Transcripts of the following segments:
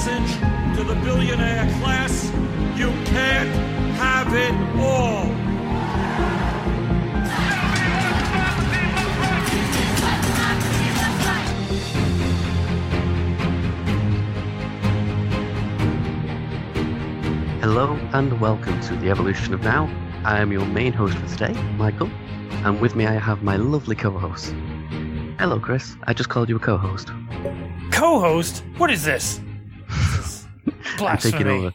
message to the billionaire class: you can't have it all. Hello and welcome to the Evolution of Now. I am your main host for today, Michael, and with me I have my lovely co-host. Hello, Chris. I just called you a co-host. Co-host? What is this? Blasphemy. I'm taking over.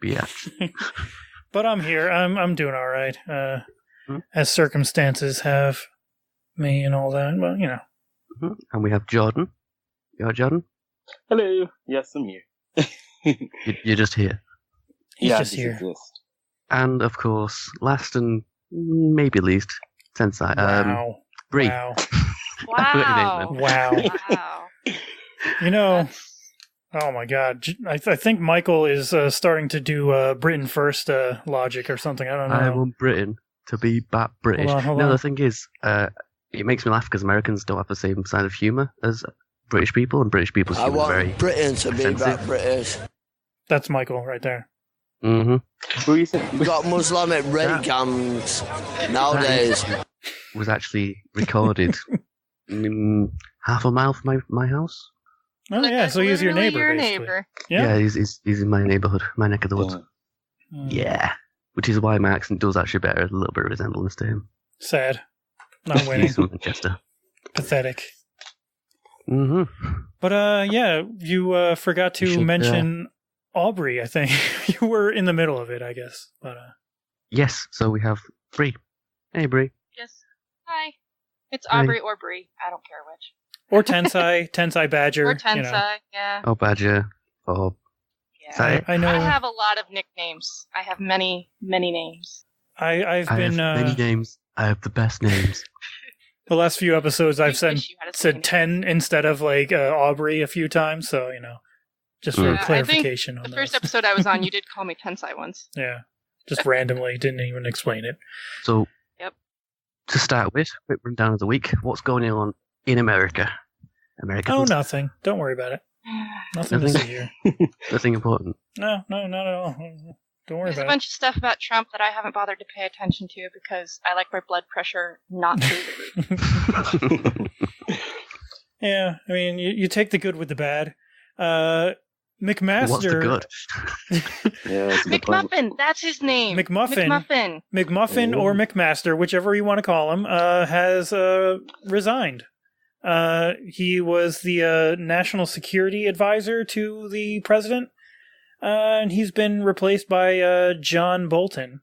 Yeah. But I'm here. I'm doing all right. As circumstances have me and all that. Well, you know. And we have Jordan. You alright, Jordan? Hello. Yes, I'm here. You're just here. He's just here. Exist. And of course, last and maybe least, Tensai. Wow. Bree. Wow. Wow. Wow. You know, oh my God. I think Michael is starting to do Britain first logic or something. I don't know. I want Britain to be back British. Hold on. The thing is, it makes me laugh because Americans don't have the same side of humour as British people, and British people's humour is very Britain to be offensive. back British. That's Michael right there. Mm-hmm. We got Muslimic rape gangs nowadays. Was actually recorded half a mile from my house. Oh, yeah, so he's your neighbor, Your basically. neighbor. Yeah. He's in my neighbourhood, my neck of the woods. Yeah. Which is why my accent does actually bear a little bit of resemblance to him. Sad. Not winning. He's from Manchester. Pathetic. Mm-hmm. But, yeah, you forgot to mention Aubrey, I think. You were in the middle of it, I guess. But Yes, so we have Bree. Hey, Bree. Yes. Hi. It's Aubrey or Bree. I don't care which. Or Tensai Badger. Or Tensai, you know. yeah. Oh, Badger. Oh, Yeah. I know. I have a lot of nicknames. I have many, many names. I've I been have many names. I have the best names. the last few episodes I've said Wish you had a second. 10 instead of like Aubrey a few times, so you know, just for Yeah, clarification I on think the first those. episode I was on, you did call me Tensai once. Yeah, just randomly, didn't even explain it. So, Yep. to start with, quick rundown of the week. What's going on in America? Oh, nothing. Don't worry about it. Nothing to see here. Nothing important. No, not at all. Don't worry There's a about bunch of stuff about Trump that I haven't bothered to pay attention to because I like my blood pressure not through the roof. it. Yeah, I mean, you take the good with the bad. McMaster. What's the good? Yeah, that's a good point. McMuffin, that's his name. McMuffin. McMuffin. Or McMaster, whichever you want to call him, has resigned. He was the national security advisor to the president, and he's been replaced by John Bolton,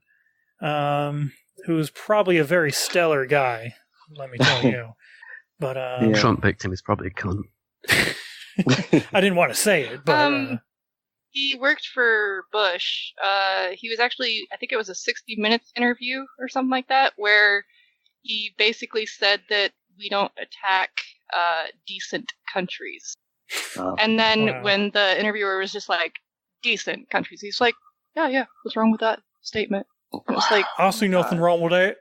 who's probably a very stellar guy, let me tell you. But Yeah. Trump picked him. He's probably a cunt. I didn't want to say it, but He worked for Bush. He was actually, I think it was a 60 Minutes interview or something like that, where he basically said that we don't attack decent countries. And then when the interviewer was just like, decent countries, he's like, yeah, what's wrong with that statement? And it was like, I see nothing wrong with that.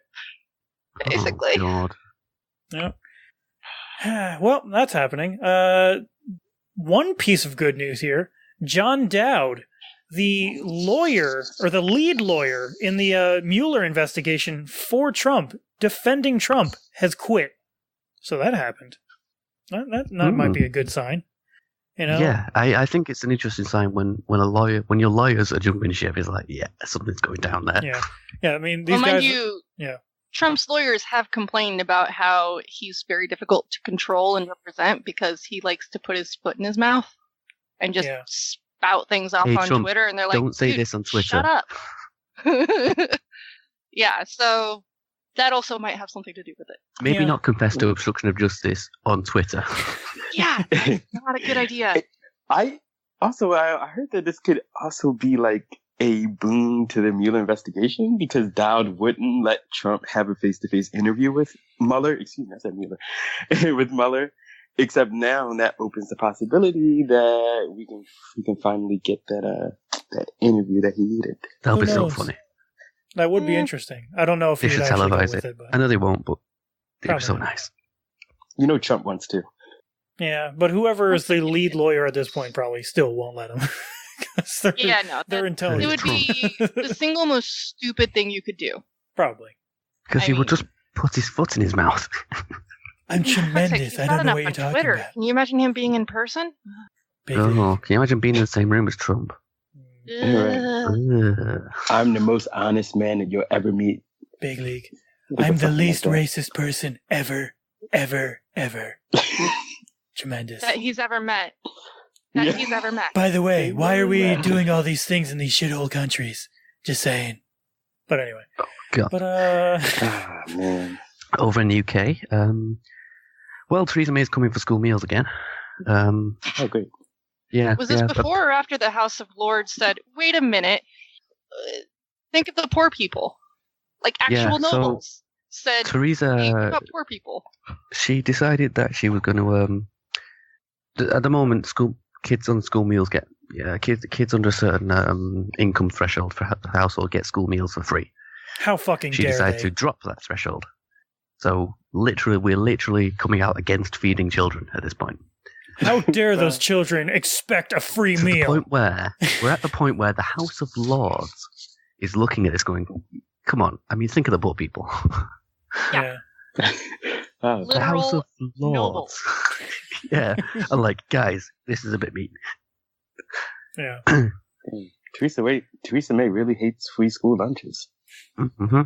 basically. Oh, God. Yep. Well, that's happening. One piece of good news here. John Dowd, the lawyer, or the lead lawyer in the Mueller investigation for Trump, defending Trump, has quit. So that happened. That might be a good sign. You know? Yeah, I think it's an interesting sign when your lawyers are jumping ship. It's like, yeah, something's going down there. Yeah. I mean, these Well, guys. mind you, yeah. Trump's lawyers have complained about how he's very difficult to control and represent because he likes to put his foot in his mouth and just spout things off Hey, on Trump, Twitter. And they're like, don't say "Dude, this on Twitter." Shut up. Yeah, so that also might have something to do with it. Maybe not confess to obstruction of justice on Twitter. Yeah, not a good idea. I heard that this could also be like a boon to the Mueller investigation because Dowd wouldn't let Trump have a face-to-face interview with Mueller. Excuse me, I said Mueller. With Mueller. Except now that opens the possibility that we can finally get that interview that he needed. That'll Who be so knows? funny. That would be interesting. I don't know if They he'd should actually go televise with it. it, but I know they won't, but they're so Probably. nice. You know Trump wants to. Yeah, but whoever is the lead lawyer at this point probably still won't let him. They're intelligent. It would be the single most stupid thing you could do. Probably. Because he would just put his foot in his mouth. I'm tremendous. I don't know what you're talking about. Can you imagine him being in person? Oh, can you imagine being in the same room as Trump? I'm the most honest man that you'll ever meet. Big league. I'm the least racist person ever. Tremendous. That he's ever met. By the way, why are we doing all these things in these shithole countries? Just saying. But anyway. Oh, God. But, man. Over in the UK, well, Theresa May is coming for school meals again. Oh, great. Yeah. Was this before or after the House of Lords said, wait a minute, think of the poor people? Like actual nobles said, Theresa, think about poor people. She decided that she was going to, at the moment, kids on school meals get, kids under a certain income threshold for the household get school meals for free. How fucking she dare decided they? to drop that threshold. So we're literally coming out against feeding children at this point. How dare those children expect a free meal? We're at the point where the House of Lords is looking at this going, come on, I mean, think of the poor people. Yeah. The House of Lords. Yeah. I'm like, guys, this is a bit mean. Yeah. Theresa May really hates free school lunches. Mm-hmm.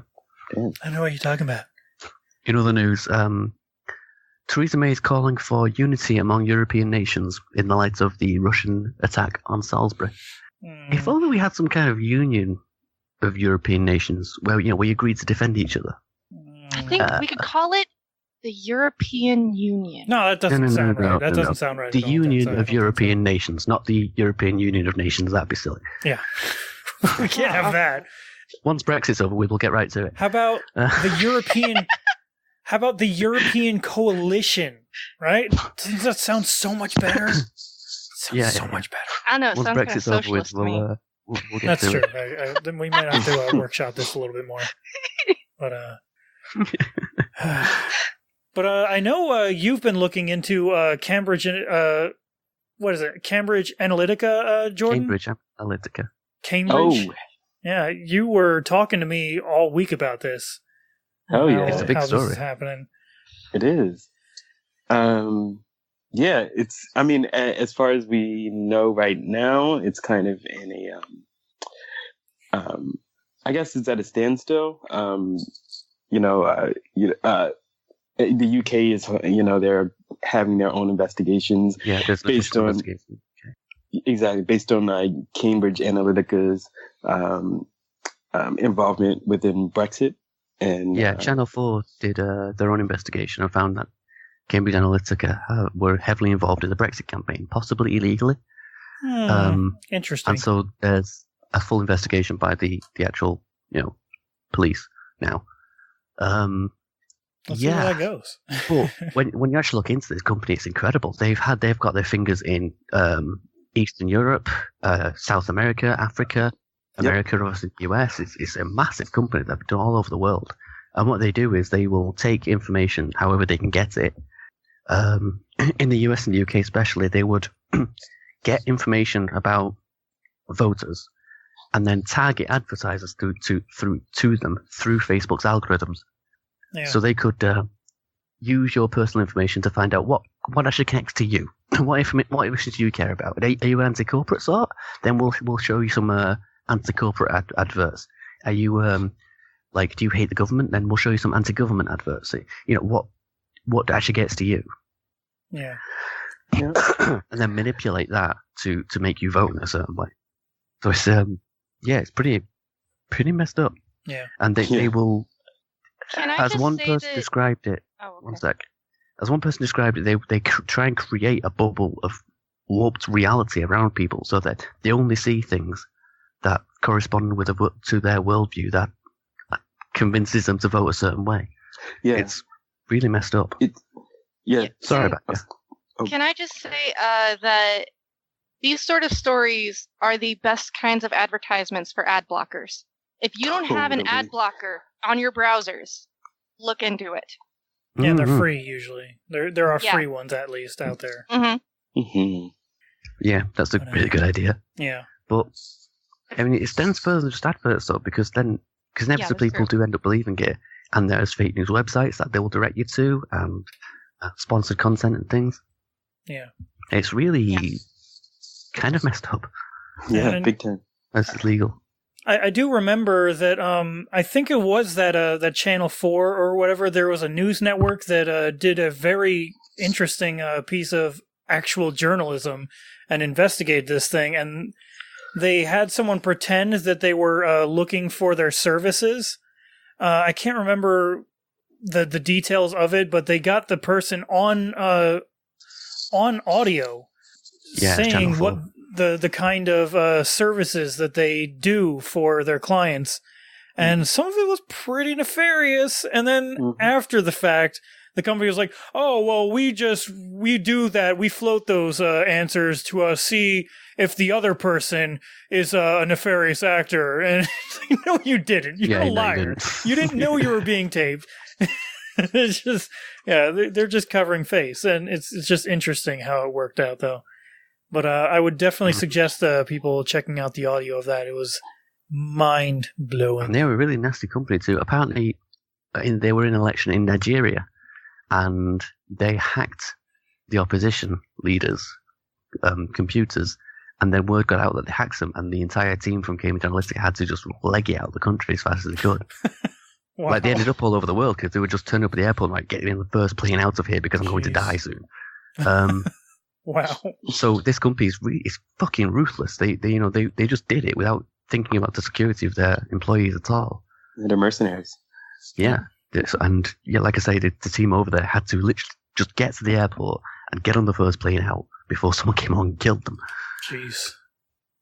Damn. I know what you're talking about. In other news, Theresa May is calling for unity among European nations in the light of the Russian attack on Salisbury. If only we had some kind of union of European nations where we agreed to defend each other. I think we could call it the European Union. No, that doesn't sound right. That doesn't sound right. The Union of European Nations, not the European Union of Nations. That'd be silly. Yeah. We can't have that. Once Brexit's over, we will get right to it. How about the European? How about the European coalition? Right? Doesn't that sound so much better? Sounds so much better. I don't know. It Once sounds Brexit's kind of over with, socialist to me. we'll get That's to true. it. Then we might have to workshop this a little bit more. But I know you've been looking into Cambridge. What is it? Cambridge Analytica, Jordan? Cambridge Analytica. Cambridge. Oh. Yeah, you were talking to me all week about this. Oh yeah, it's a big how story. This is happening. It is. Yeah, it's. I mean, as far as we know right now, it's kind of in a. I guess it's at a standstill. The UK is, they're having their own investigations. Yeah, there's based on investigation. Okay. Exactly based on Cambridge Analytica's involvement within Brexit. And Channel 4 did their own investigation and found that Cambridge Analytica were heavily involved in the Brexit campaign, possibly illegally. Interesting. And so there's a full investigation by the actual, police now. Let's see where that goes. But when you actually look into this company, it's incredible. They've got their fingers in Eastern Europe, South America, Africa, America, obviously the US. It's a massive company. They've done all over the world. And what they do is they will take information however they can get it. In the US and the UK especially, they would get information about voters and then target advertisers to them through Facebook's algorithms. Yeah. So they could use your personal information to find out what actually connects to you. What information do you care about? Are you an anti-corporate sort? Then we'll show you some anti-corporate adverts. Are you do you hate the government? Then we'll show you some anti-government adverts. So, what actually gets to you? Yeah. And then manipulate that to make you vote in a certain way. So it's it's pretty messed up. Yeah. And they will. Can I as just one say person that... described it. Oh, okay. One sec. As one person described it, they try and create a bubble of warped reality around people, so that they only see things that correspond to their worldview that convinces them to vote a certain way. Yeah, it's really messed up. Sorry about that. Can I just say that these sort of stories are the best kinds of advertisements for ad blockers. If you don't have an ad blocker on your browsers, look into it. Yeah, they're free usually. There are Yeah. free ones at least out there. Mm-hmm. Mm-hmm. Yeah, that's a really good idea. Yeah. But I mean, it stands further than just adverts, though, because inevitably that's people true. do end up believing it, and there's fake news websites that they will direct you to, and sponsored content and things. Yeah. It's really kind of messed up. Yeah, And- big time. It's legal. I do remember that I think it was that Channel 4 or whatever, there was a news network that did a very interesting piece of actual journalism and investigated this thing, and they had someone pretend that they were looking for their services. I can't remember the details of it, but they got the person on audio Yeah, Channel saying 4. what the kind of services that they do for their clients, and some of it was pretty nefarious. And then after the fact, the company was like, "Oh, well, we do that. We float those answers to see if the other person is a nefarious actor." And it's like, no, you didn't. You're a liar. You didn't know you were being taped. It's just, yeah, they're just covering face, and it's just interesting how it worked out, though. But I would definitely suggest people checking out the audio of that. It was mind-blowing. And they were a really nasty company too. Apparently, they were in an election in Nigeria, and they hacked the opposition leaders' computers, and then word got out that they hacked them, and the entire team from Cambridge Analytica had to just leg it out of the country as fast as they could. Wow. Like, they ended up all over the world because they would just turn up at the airport and like, get in the first plane out of here because I'm going to die soon. Wow. So this company is fucking ruthless. They just did it without thinking about the security of their employees at all. They're mercenaries. Yeah. And yeah, like I say, the team over there had to literally just get to the airport and get on the first plane out before someone came on and killed them. Jeez.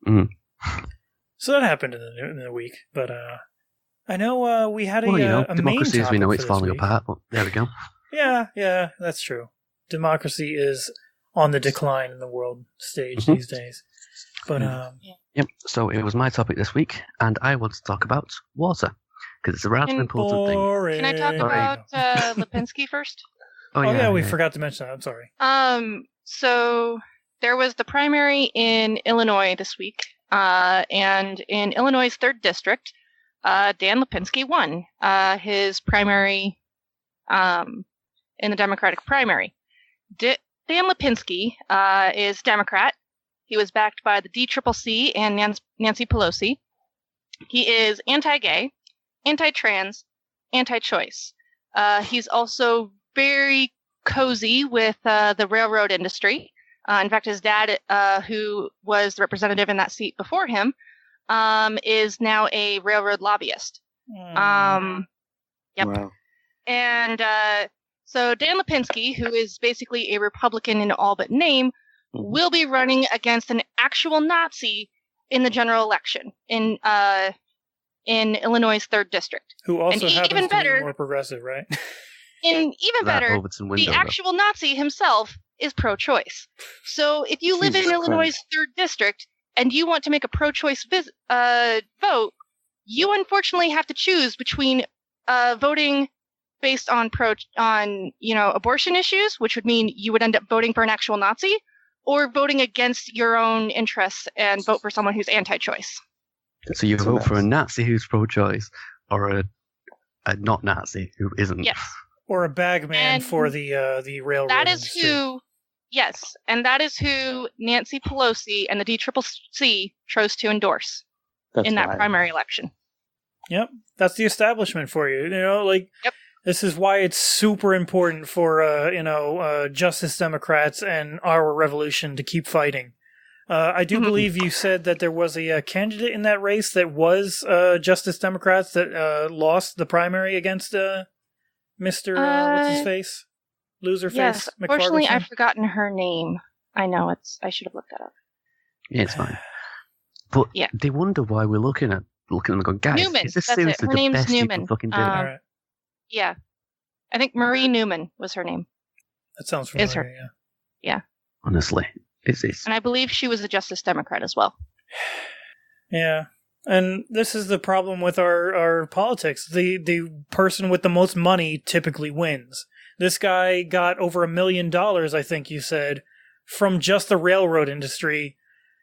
Mm. So that happened in the week, but I know we had a main democracy as we know topic it's for this falling week. apart, but there we go. Yeah, that's true. Democracy is on the decline in the world stage these days. But Yep, so it was my topic this week, and I want to talk about water, because it's a rather important thing. boring. Can I talk about Lipinski first? Oh yeah, we forgot to mention that. I'm sorry. So there was the primary in Illinois this week, and in Illinois' 3rd district, Dan Lipinski won his primary in the Democratic primary. Dan Lipinski is Democrat. He was backed by the DCCC and Nancy Pelosi. He is anti-gay, anti-trans, anti-choice. He's also very cozy with the railroad industry. In fact, his dad, who was the representative in that seat before him, is now a railroad lobbyist. Yep. Wow. And so Dan Lipinski, who is basically a Republican in all but name, will be running against an actual Nazi in the general election in Illinois' 3rd district. Who also And happens even to better- be more progressive, right? And even That better, Overton window, the though. actual Nazi himself is pro-choice. So if you live in Jesus Illinois' Christ. 3rd district and you want to make a pro-choice vote, you unfortunately have to choose between voting based on abortion issues, which would mean you would end up voting for an actual Nazi, or voting against your own interests and vote for someone who's anti-choice. So you So vote for a that's- Nazi who's pro-choice, or a not Nazi who isn't. Yes. Or a bagman And for the railroad That is industry. that is who Nancy Pelosi and the DCCC chose to endorse That's in that wild. primary election. Yep, that's the establishment for you. Yep. This is why it's super important for Justice Democrats and our revolution to keep fighting. I do believe you said that there was a candidate in that race that was Justice Democrats that lost the primary against Mr. what's his face, loser Yes, face. unfortunately, McFargason? I've forgotten her name. I know I should have looked that up. Yeah, it's fine. But Yeah. they wonder why we're looking at them and going, guys, Newman, is this that's it. seriously Her the name's best you Newman. can fucking do? All right, Yeah, I think Marie Newman was her name, that sounds familiar. Is her. Yeah. Honestly, it's and I believe she was a Justice Democrat as well. Yeah. And this is the problem with our politics. The person with the most money typically wins. This guy got over $1 million, I think you said, from just the railroad industry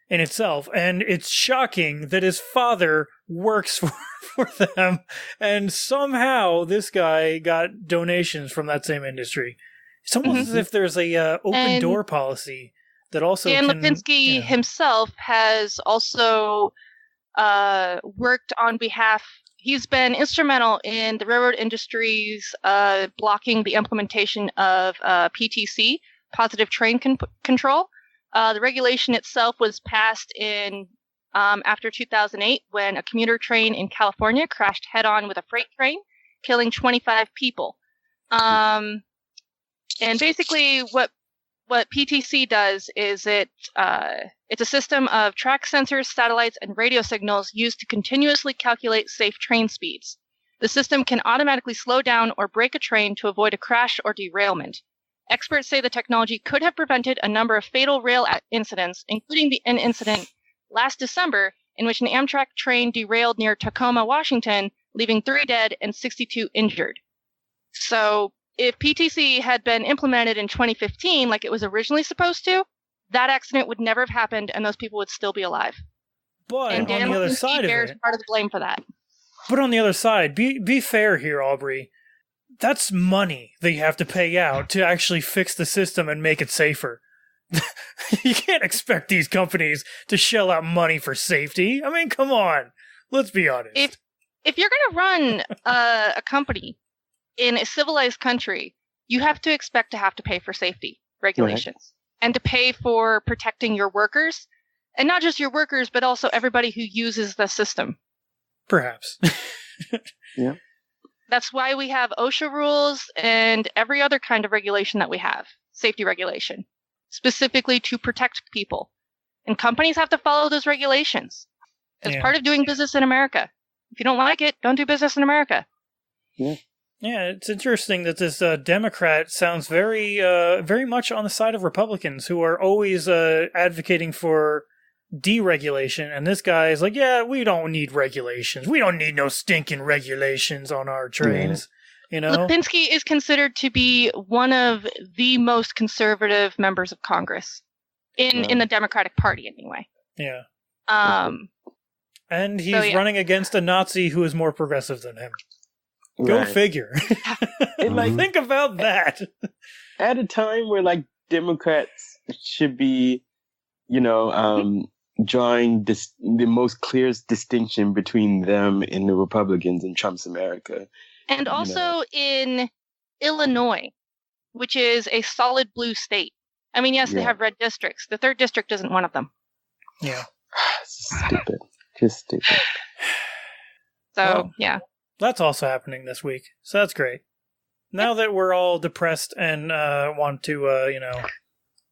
in itself. And it's shocking that his father works for them, and somehow this guy got donations from that same industry. It's almost as if there's a open door policy that also Dan Lipinski himself has also worked on behalf. He's been instrumental in the railroad industry's blocking the implementation of PTC, positive train control. The regulation itself was passed in after 2008 when a commuter train in California crashed head-on with a freight train, killing 25 people. And basically what PTC does is it's a system of track sensors, satellites, and radio signals used to continuously calculate safe train speeds. The system can automatically slow down or brake a train to avoid a crash or derailment. Experts say the technology could have prevented a number of fatal rail incidents, including an incident last December in which an Amtrak train derailed near Tacoma, Washington, leaving 3 dead and 62 injured. So if PTC had been implemented in 2015 like it was originally supposed to, that accident would never have happened and those people would still be alive. But and on the other side of it, part of the blame for that. But on the other side, be fair here, Aubrey. That's money that you have to pay out to actually fix the system and make it safer. You can't expect these companies to shell out money for safety. I mean, come on. Let's be honest. If you're going to run a company in a civilized country, you have to expect to have to pay for safety regulations and to pay for protecting your workers, and not just your workers, but also everybody who uses the system. Perhaps. Yeah. That's why we have OSHA rules and every other kind of regulation that we have, safety regulation, specifically to protect people. And companies have to follow those regulations as part of doing business in America. If you don't like it, don't do business in America. Yeah. Yeah, it's interesting that this Democrat sounds very, very much on the side of Republicans who are always advocating for deregulation, and this guy is like, yeah, we don't need regulations. We don't need no stinking regulations on our trains. You know, Lipinski is considered to be one of the most conservative members of Congress in the Democratic Party, anyway. Yeah. And he's running against a Nazi who is more progressive than him. Go figure. And think about that. At a time where Democrats should be, drawing the most clearest distinction between them and the Republicans in Trump's America. And also in Illinois, which is a solid blue state. I mean, yes, they have red districts. The 3rd district isn't one of them. Yeah. Stupid. Just stupid. So, yeah. That's also happening this week. So that's great. Now that we're all depressed and want to,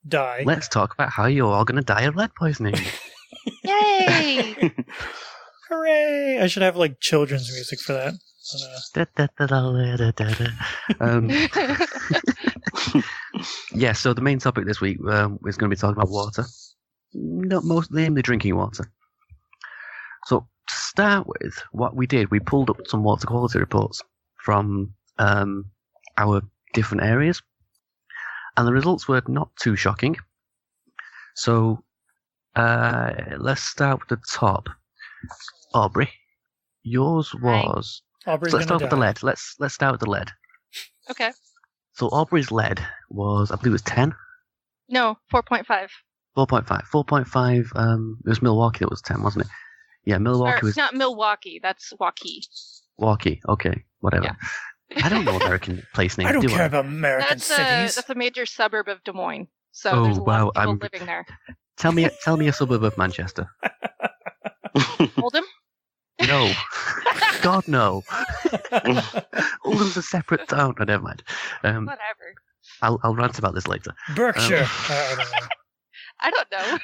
die. Let's talk about how you're all going to die of lead poisoning. Yay! Hooray! I should have children's music for that. Yeah, so the main topic this week is going to be talking about water. Namely drinking water. So to start with, what we did, we pulled up some water quality reports from our different areas. And the results were not too shocking. So let's start with the top. Aubrey, yours was. Aubrey's let's start with the lead. Let's start with the lead. Okay. So Aubrey's lead was, I believe, it was 10. No, 4.5. 4.5. 4.5. It was Milwaukee that was 10, wasn't it? Yeah, Milwaukee was. It's not Milwaukee. That's Waukee. Waukee. Okay, whatever. Yeah. I don't know American place names. I don't care about American cities. That's a major suburb of Des Moines. So there's a lot of people living there. Tell me a suburb of Manchester. Oldham? No. God, no. Oldham's a separate town. No, never mind. Whatever. I'll rant about this later. Berkshire. I don't know.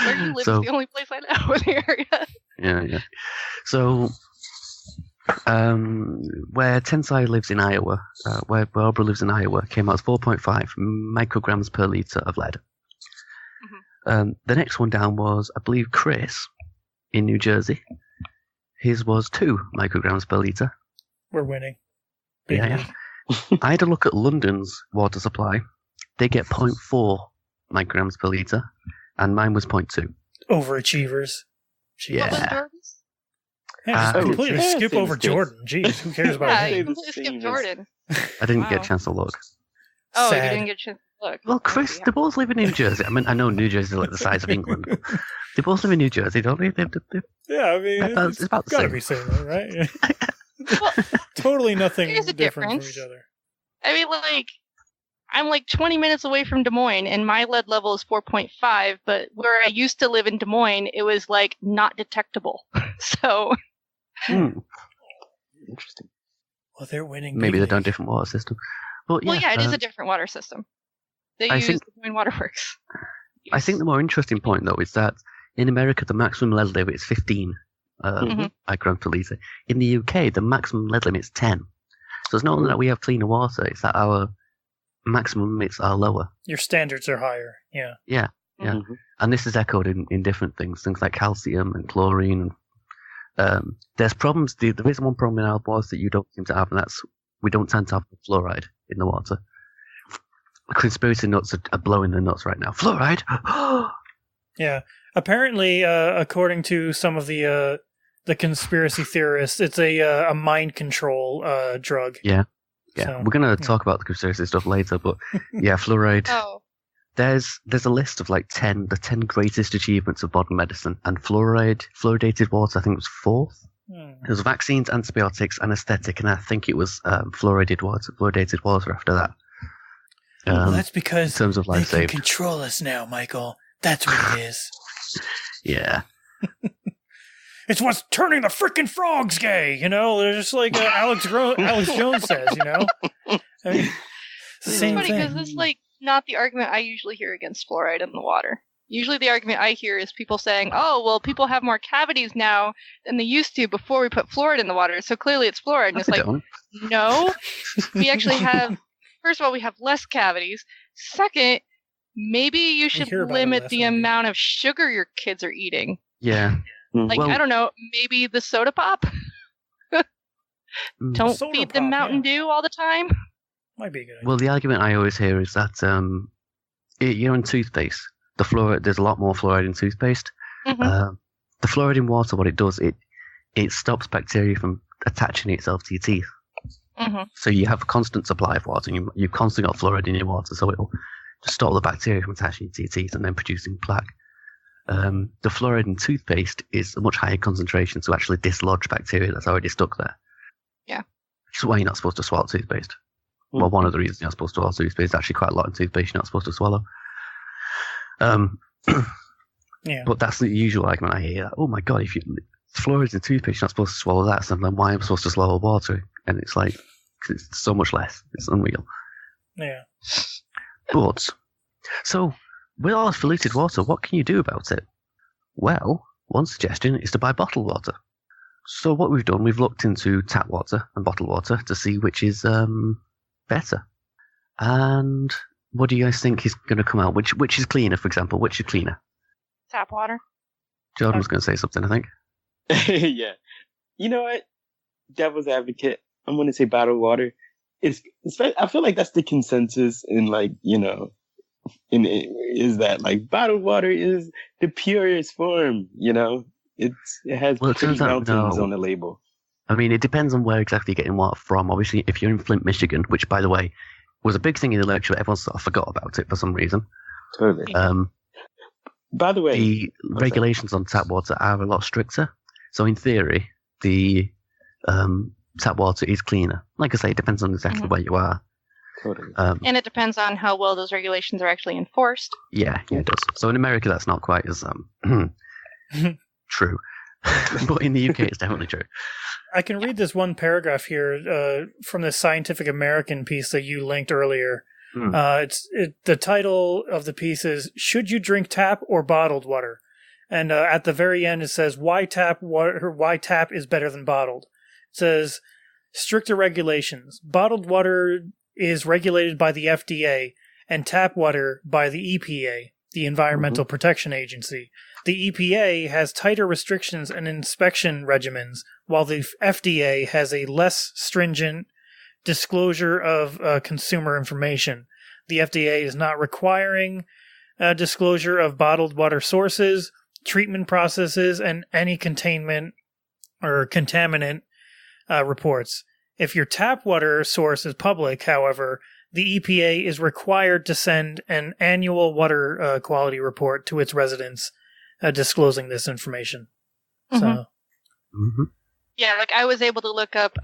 Where you live is the only place I know in the area. Yeah. So, where Tensai lives in Iowa, where Barbara lives in Iowa, came out as 4.5 micrograms per litre of lead. Mm-hmm. The next one down was, I believe, Chris in New Jersey. His was 2 micrograms per litre. We're winning. Yeah. I had a look at London's water supply. They get 0.4 micrograms per litre, and mine was 0.2. Overachievers. Yeah. What was Jordan's? Yeah, just completely yeah, skip same over as Chris. Jordan. Jeez, who cares about Yeah, him? you the completely same skipped as- Jordan. I didn't get Wow. a chance to look. Oh, Sad. you didn't get a chance to look. Well, Chris, Okay, they both live in New Jersey. I mean, I know New Jersey is like the size of England. But they both live in New Jersey, don't they? Yeah, I mean, It's about the gotta same. be similar, right? Well, Totally nothing Here's the different from difference. each other. I mean, like, I'm like 20 minutes away from Des Moines, and my lead level is 4.5, but where I used to live in Des Moines, it was, like, not detectable. So, Interesting. Well, they're winning. Maybe big they're done league. different water system. But well, yeah, it is um, a different water system. They I use think- Des Moines Waterworks. I think the more interesting point, though, is that in America, the maximum lead limit is 15 Mhm. micrograms per litre. In the UK, the maximum lead limit is 10. So it's not only that we have cleaner water, it's that our maximum limits are lower. Your standards are higher. Yeah. Yeah. Mhm. And this is echoed in different things like calcium and chlorine. There's problems. There is one problem in our water that you don't seem to have, and that's we don't tend to have fluoride in the water. Conspiracy nuts are blowing their nuts right now. Fluoride? Yeah. Apparently, according to some of the conspiracy theorists, it's a mind control drug. Yeah, So, we're going to yeah. talk about the conspiracy stuff later, but yeah, fluoride. Oh, There's a list of like the 10 greatest achievements of modern medicine, and fluoridated water, I think, was fourth. It was vaccines, antibiotics, anesthetic, and I think it was fluoridated water after that. well, that's In because terms of they life can saved. control us now, Michael. That's what it is. Yeah. It's what's turning the frickin' frogs gay, you know? They're just like Alex Jones says, you know? I mean, it's the it's same funny because thing. this is, like, not the argument I usually hear against fluoride in the water. Usually the argument I hear is people saying, oh, well, people have more cavities now than they used to before we put fluoride in the water, so clearly it's fluoride. And it's We like, don't. no, we actually have, first of all, we have less cavities. Second, maybe you should hear about it limit less, the maybe. amount of sugar your kids are eating. Yeah. Like, Well- I don't know, maybe the soda pop? Mm. Don't Soda feed them pop, Mountain yeah. Dew all the time. Might be a good idea. Well, the argument I always hear is that in toothpaste, there's a lot more fluoride in toothpaste. Mhm. The fluoride in water, what it does, it stops bacteria from attaching itself to your teeth. Mhm. So you have a constant supply of water, and you've constantly got fluoride in your water, so it'll just stop the bacteria from attaching to your teeth and then producing plaque. The fluoride in toothpaste is a much higher concentration to actually dislodge bacteria that's already stuck there. Yeah. Which is why you're not supposed to swallow toothpaste. Well, one of the reasons you're not supposed to swallow toothpaste, actually quite a lot in toothpaste you're not supposed to swallow. Yeah. But that's the usual argument I hear. Oh my god, if fluoride's in toothpaste, you're not supposed to swallow that, so then why am I supposed to swallow water? And it's like, 'cause it's so much less. It's unreal. Yeah. But, so, with all this polluted water, what can you do about it? Well, one suggestion is to buy bottled water. So what we've done, we've looked into tap water and bottled water to see which is better. And what do you guys think is going to come out? Which is cleaner, for example? Which is cleaner? Tap water. Jordan was going to say something, I think. Yeah. You know what? Devil's advocate. I'm going to say bottled water. I feel like that's the consensus in, like, you know, is that, like, bottled water is the purest form, you know? It has Well, it pretty turns out mountains no. on the label. I mean, it depends on where exactly you're getting water from. Obviously, if you're in Flint, Michigan, which, by the way, was a big thing in the lecture, but everyone sort of forgot about it for some reason. Totally. By the way, The regulations on tap water are a lot stricter. So in theory, the tap water is cleaner. Like I say, it depends on exactly where you are. totally. And it depends on how well those regulations are actually enforced. Yeah, it does. So in America, that's not quite as true. But in the UK, it's definitely true. I can read this one paragraph here from the Scientific American piece that you linked earlier. The title of the piece is "Should You Drink Tap or Bottled Water?" And at the very end, it says why tap is better than bottled. It says stricter regulations. Bottled water is regulated by the FDA, and tap water by the EPA, the Environmental Protection Agency. The EPA has tighter restrictions and inspection regimens, while the FDA has a less stringent disclosure of consumer information. The FDA is not requiring disclosure of bottled water sources, treatment processes, and any containment or contaminant reports. If your tap water source is public, however, the EPA is required to send an annual water quality report to its residents disclosing this information. Mm-hmm. So, yeah, like I was able to look up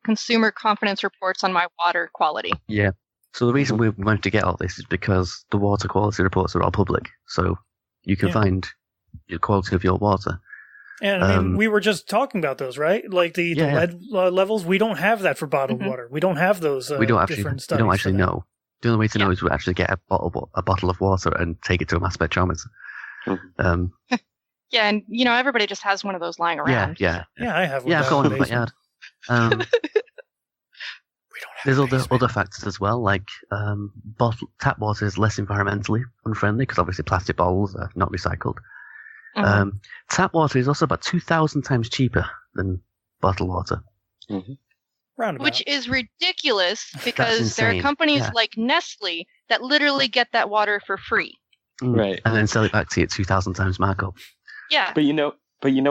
consumer confidence reports on my water quality. Yeah. So the reason we wanted to get all this is because the water quality reports are all public, so you can find the quality of your water. And I mean, we were just talking about those, right? Like the lead levels. We don't have that for bottled water. We don't have those. We don't actually. Different studies We don't actually know. The only way to know is we actually get a bottle of water and take it to a mass spectrometer. Yeah, and everybody just has one of those lying around. Yeah, I have one. Yeah, I've got one in my yard. There's other factors as well, like tap water is less environmentally unfriendly because obviously plastic bottles are not recycled. Tap water is also about 2,000 times cheaper than bottled water. Which is ridiculous because there are companies like Nestle that literally get that water for free. Right. And then sell it back to you at 2,000 times markup. Yeah. But you know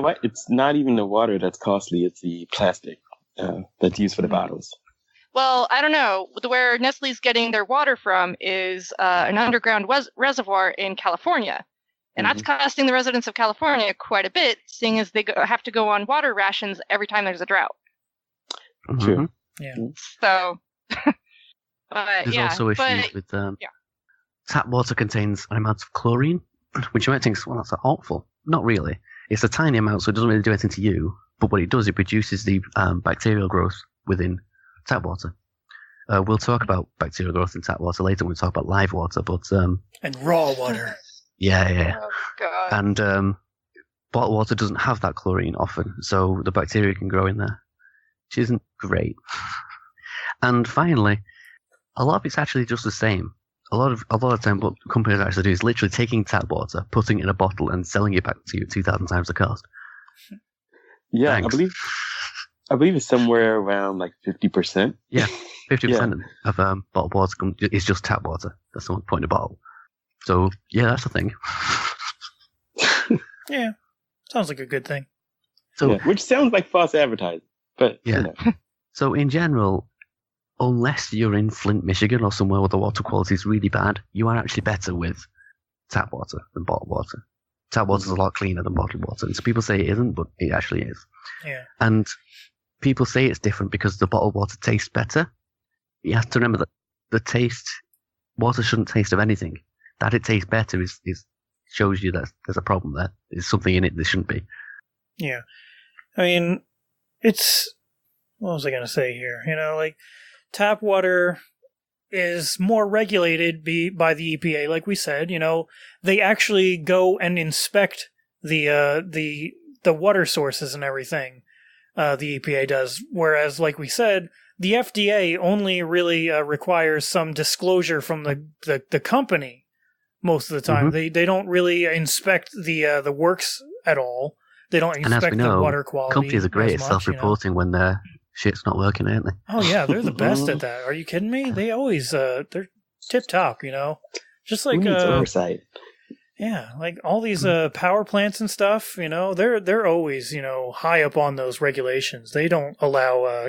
what? It's not even the water that's costly. It's the plastic that's used for the bottles. Well, I don't know. Where Nestle's getting their water from is an underground reservoir in California. And that's costing the residents of California quite a bit, seeing as they have to go on water rations every time there's a drought. True. Yeah. So, there's also issues with tap water contains an amount of chlorine, which you might think, well, that's awful. Not really. It's a tiny amount, so it doesn't really do anything to you. But what it does, it produces the bacterial growth within tap water. We'll talk about bacterial growth in tap water later when we talk about live water, but and raw water. Yeah. Oh, God. And bottled water doesn't have that chlorine often, so the bacteria can grow in there, which isn't great. And finally, a lot of it's actually just the same. A lot of the time, what companies actually do is literally taking tap water, putting it in a bottle, and selling it back to you at 2,000 times the cost. Yeah, Thanks. I believe it's somewhere around like 50%. Yeah, 50% of bottled water is just tap water. That's the one point in a bottle. So yeah, that's the thing. Yeah, sounds like a good thing. So, which sounds like false advertising, but So in general, unless you're in Flint, Michigan, or somewhere where the water quality is really bad, you are actually better with tap water than bottled water. Tap water is a lot cleaner than bottled water, and so people say it isn't, but it actually is. Yeah. And people say it's different because the bottled water tastes better. You have to remember that the taste, water shouldn't taste of anything. That it tastes better is shows you that there's a problem there. There's something in it that shouldn't be. Yeah. I mean, what was I going to say here? Like tap water is more regulated by the EPA, like we said. They actually go and inspect the water sources and everything. The EPA does, whereas, like we said, the FDA only really requires some disclosure from the company most of the time. They don't really inspect the works at all. They don't inspect the water quality. Companies are great at self-reporting when their shit's not working, aren't they? Oh yeah, they're the best at that. Are you kidding me? They always they're tip top. Just like oversight. Yeah, like all these power plants and stuff. They're always high up on those regulations. They don't allow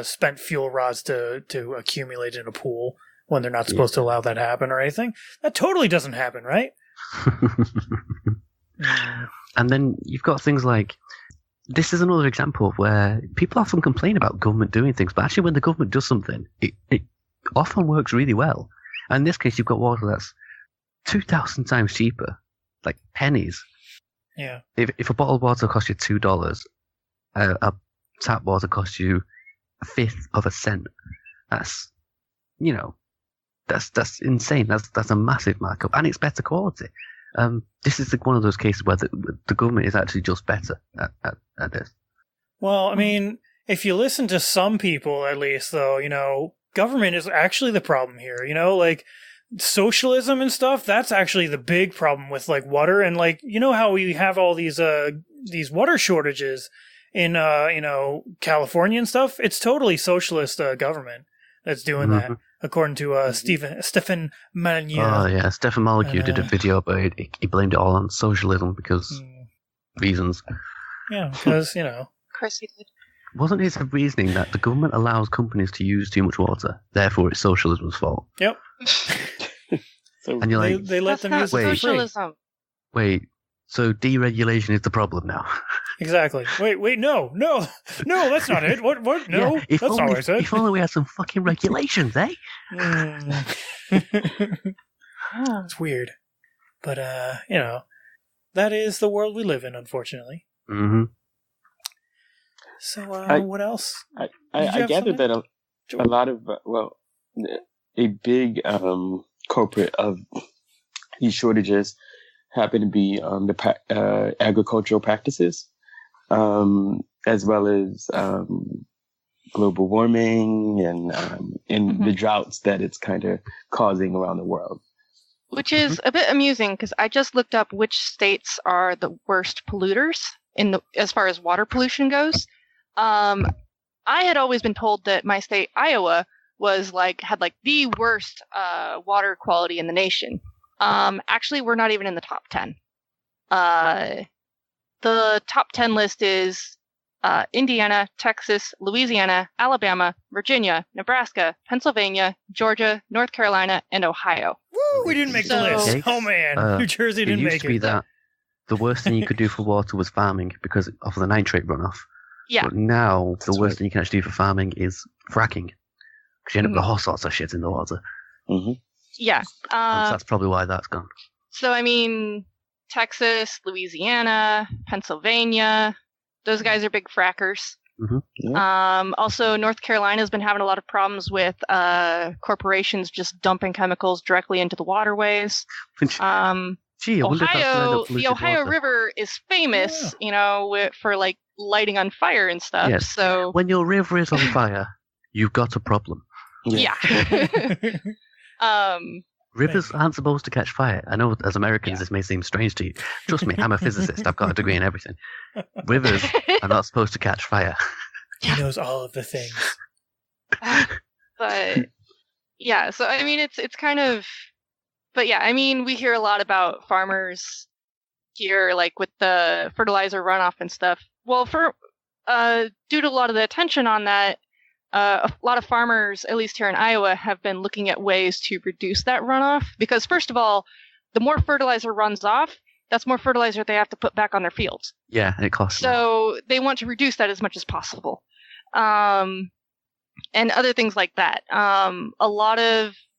spent fuel rods to accumulate in a pool when they're not supposed to allow that to happen or anything. That totally doesn't happen, right? And then you've got things like, this is another example of where people often complain about government doing things, but actually when the government does something, it often works really well. And in this case, you've got water that's 2,000 times cheaper, like pennies. Yeah. If a bottle of water costs you $2, a tap water costs you a fifth of a cent. That's, that's insane. That's a massive markup, and it's better quality. This is one of those cases where the government is actually just better at this. Well, I mean, if you listen to some people, at least, though, government is actually the problem here. Like socialism and stuff. That's actually the big problem with like water and like how we have all these water shortages. in California and stuff, it's totally socialist government that's doing that, according to Stephen Molyneux. Oh yeah, Stephen Molyneux did a video, but he blamed it all on socialism because reasons. Yeah, because Of course he did. Wasn't his reasoning that the government allows companies to use too much water, therefore it's socialism's fault? Yep. So And you're like, they let them use it for free. socialism. wait, so deregulation is the problem now? Exactly. Wait, no, that's not it. What? No, Yeah, if that's not only, what I said. If only we had some fucking regulations, eh? It's weird, but that is the world we live in, unfortunately. Mm-hmm. So, what else? I gathered that a lot of a big culprit of these shortages happen to be the agricultural practices, as well as global warming and the droughts that it's kind of causing around the world. Which is a bit amusing because I just looked up which states are the worst polluters as far as water pollution goes. I had always been told that my state, Iowa, had the worst water quality in the nation. Actually, we're not even in the top 10. The top 10 list is Indiana, Texas, Louisiana, Alabama, Virginia, Nebraska, Pennsylvania, Georgia, North Carolina, and Ohio. Woo! We didn't make the list. Oh man, New Jersey didn't make it. It used to be that the worst thing you could do for water was farming because of the nitrate runoff. Yeah. But now the worst thing you can actually do for farming is fracking because you end up with all sorts of shit in the water. Mm-hmm. Yeah. So that's probably why that's gone. So, I mean, Texas, Louisiana, Pennsylvania, those guys are big frackers. Mm-hmm. Yeah. Also, North Carolina has been having a lot of problems with corporations just dumping chemicals directly into the waterways. Gee, I wonder if that's gonna end up The polluted Ohio water. River is famous, for lighting on fire and stuff. Yes. So When your river is on fire, you've got a problem. yeah. Rivers aren't supposed to catch fire. I know as Americans this may seem strange to you. Trust me, I'm a physicist. I've got a degree in everything. Rivers are not supposed to catch fire. He knows all of the things. But yeah, so I mean, it's kind of, but yeah, I mean, we hear a lot about farmers here, like with the fertilizer runoff and stuff. Well, due to a lot of the attention on that, a lot of farmers, at least here in Iowa, have been looking at ways to reduce that runoff. Because first of all, the more fertilizer runs off, that's more fertilizer they have to put back on their fields. Yeah, it costs more. So they want to reduce that as much as possible. And other things like that.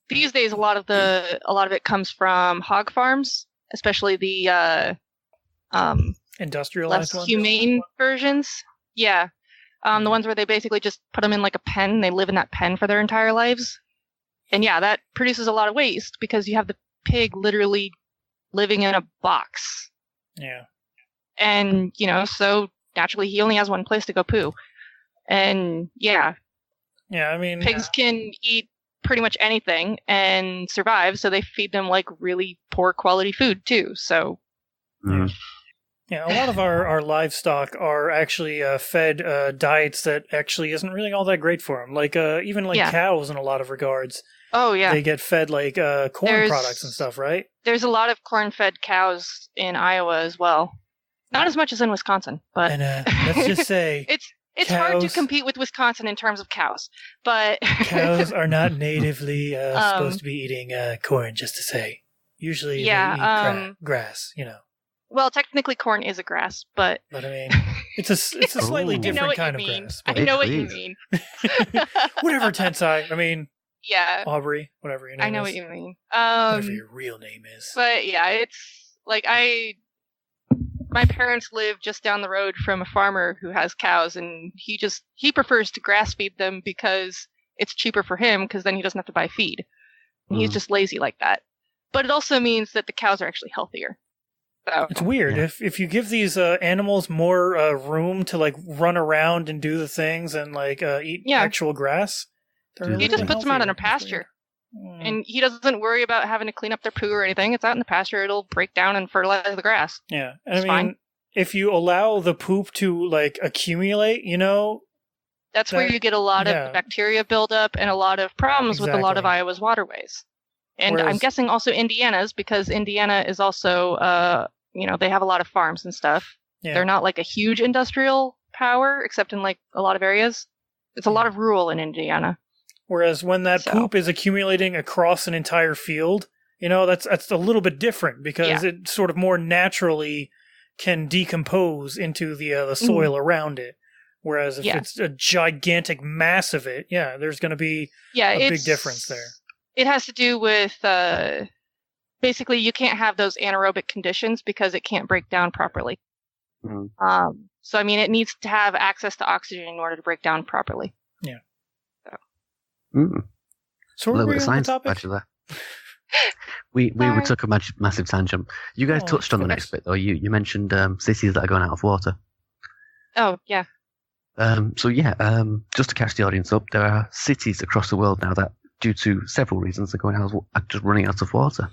These days, a lot of it comes from hog farms, especially the Industrialized less ones? humane versions. Yeah. The ones where they basically just put them in like a pen. They live in that pen for their entire lives. And yeah, that produces a lot of waste because you have the pig literally living in a box. Yeah. And, so naturally he only has one place to go poo. And yeah. Yeah, I mean... Pigs can eat pretty much anything and survive, so they feed them like really poor quality food too, so... Yeah, a lot of our livestock are actually fed diets that actually isn't really all that great for them. Like even cows in a lot of regards. Oh yeah, they get fed like corn products and stuff, right? There's a lot of corn-fed cows in Iowa as well. Not as much as in Wisconsin, but and let's just say it's hard to compete with Wisconsin in terms of cows. But cows are not natively supposed to be eating corn. Just to say, usually they eat grass. Well, technically, corn is a grass, but I mean, it's a slightly different kind of grass. I know what you mean. Whatever, Tensai. I mean, yeah, Aubrey, whatever your name is. I know what you mean. Whatever your real name is. But yeah, it's like my parents live just down the road from a farmer who has cows, and he prefers to grass feed them because it's cheaper for him because then he doesn't have to buy feed. And he's just lazy like that. But it also means that the cows are actually healthier. So, it's weird if you give these animals more room to like run around and do the things and like eat actual grass. He just puts them out in a pasture, and he doesn't worry about having to clean up their poo or anything. It's out in the pasture; it'll break down and fertilize the grass. Yeah, I mean, fine. if you allow the poop to like accumulate, That's where you get a lot of bacteria buildup and a lot of problems with a lot of Iowa's waterways. And I'm guessing also Indiana's, because Indiana is also, they have a lot of farms and stuff. Yeah. They're not like a huge industrial power, except in like a lot of areas. It's a lot of rural in Indiana. Whereas when that poop is accumulating across an entire field, that's a little bit different, because it sort of more naturally can decompose into the soil around it. Whereas if it's a gigantic mass of it, there's going to be a big difference there. It has to do with, basically you can't have those anaerobic conditions because it can't break down properly. Mm-hmm. So, I mean, it needs to have access to oxygen in order to break down properly. Yeah. So a little bit of science actually. We took a massive tangent. You guys touched on the next bit, though. You mentioned cities that are going out of water. Oh, yeah. Just to catch the audience up, there are cities across the world now that, due to several reasons, are just running out of water.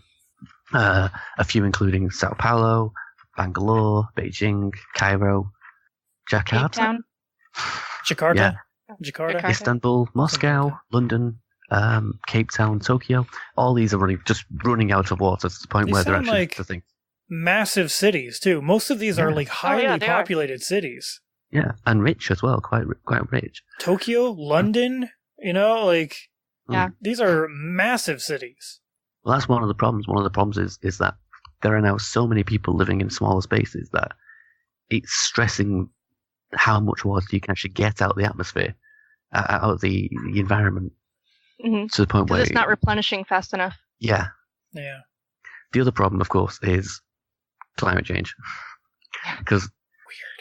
A few including Sao Paulo, Bangalore, Beijing, Cairo, Jakarta, Istanbul, Moscow, London, Cape Town, Tokyo. All these are running out of water to the point where they're actually massive cities too. Most of these are like highly populated cities. Yeah, and rich as well, quite rich. Tokyo, London, these are massive cities. Well, that's one of the problems. One of the problems is that there are now so many people living in smaller spaces that it's stressing how much water you can actually get out of the atmosphere, out of the environment, to the point where it's not replenishing fast enough. Yeah. Yeah. The other problem, of course, is climate change. Because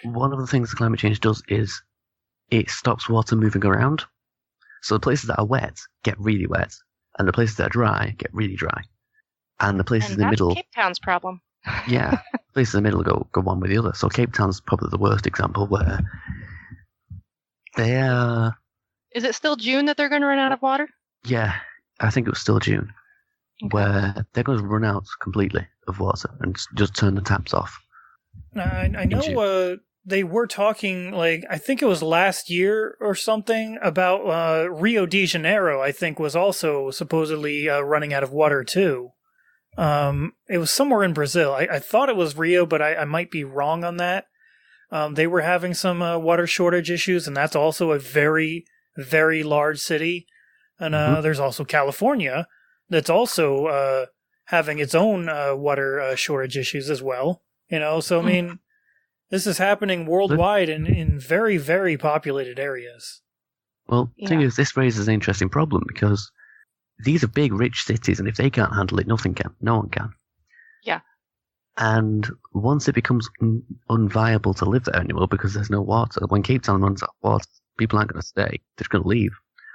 one of the things that climate change does is it stops water moving around. So the places that are wet get really wet, and the places that are dry get really dry. And the places in the middle... Cape Town's problem. Yeah, places in the middle go one with the other. So Cape Town's probably the worst example, where they are... Is it still June that they're going to run out of water? Yeah, I think it was still June, where they're going to run out completely of water and just turn the taps off. I know they were talking, I think it was last year or something, about Rio de Janeiro, I think, was also supposedly running out of water too. It was somewhere in Brazil. I thought it was Rio, but I might be wrong on that. They were having some water shortage issues, and that's also a very, very large city. And there's also California that's also having its own water shortage issues as well. So I mean, this is happening worldwide in very, very populated areas. Well, the thing is, this raises an interesting problem, because these are big, rich cities, and if they can't handle it, nothing can. No one can. Yeah. And once it becomes unviable to live there anymore because there's no water, when Cape Town runs out of water, people aren't going to stay. They're going to leave.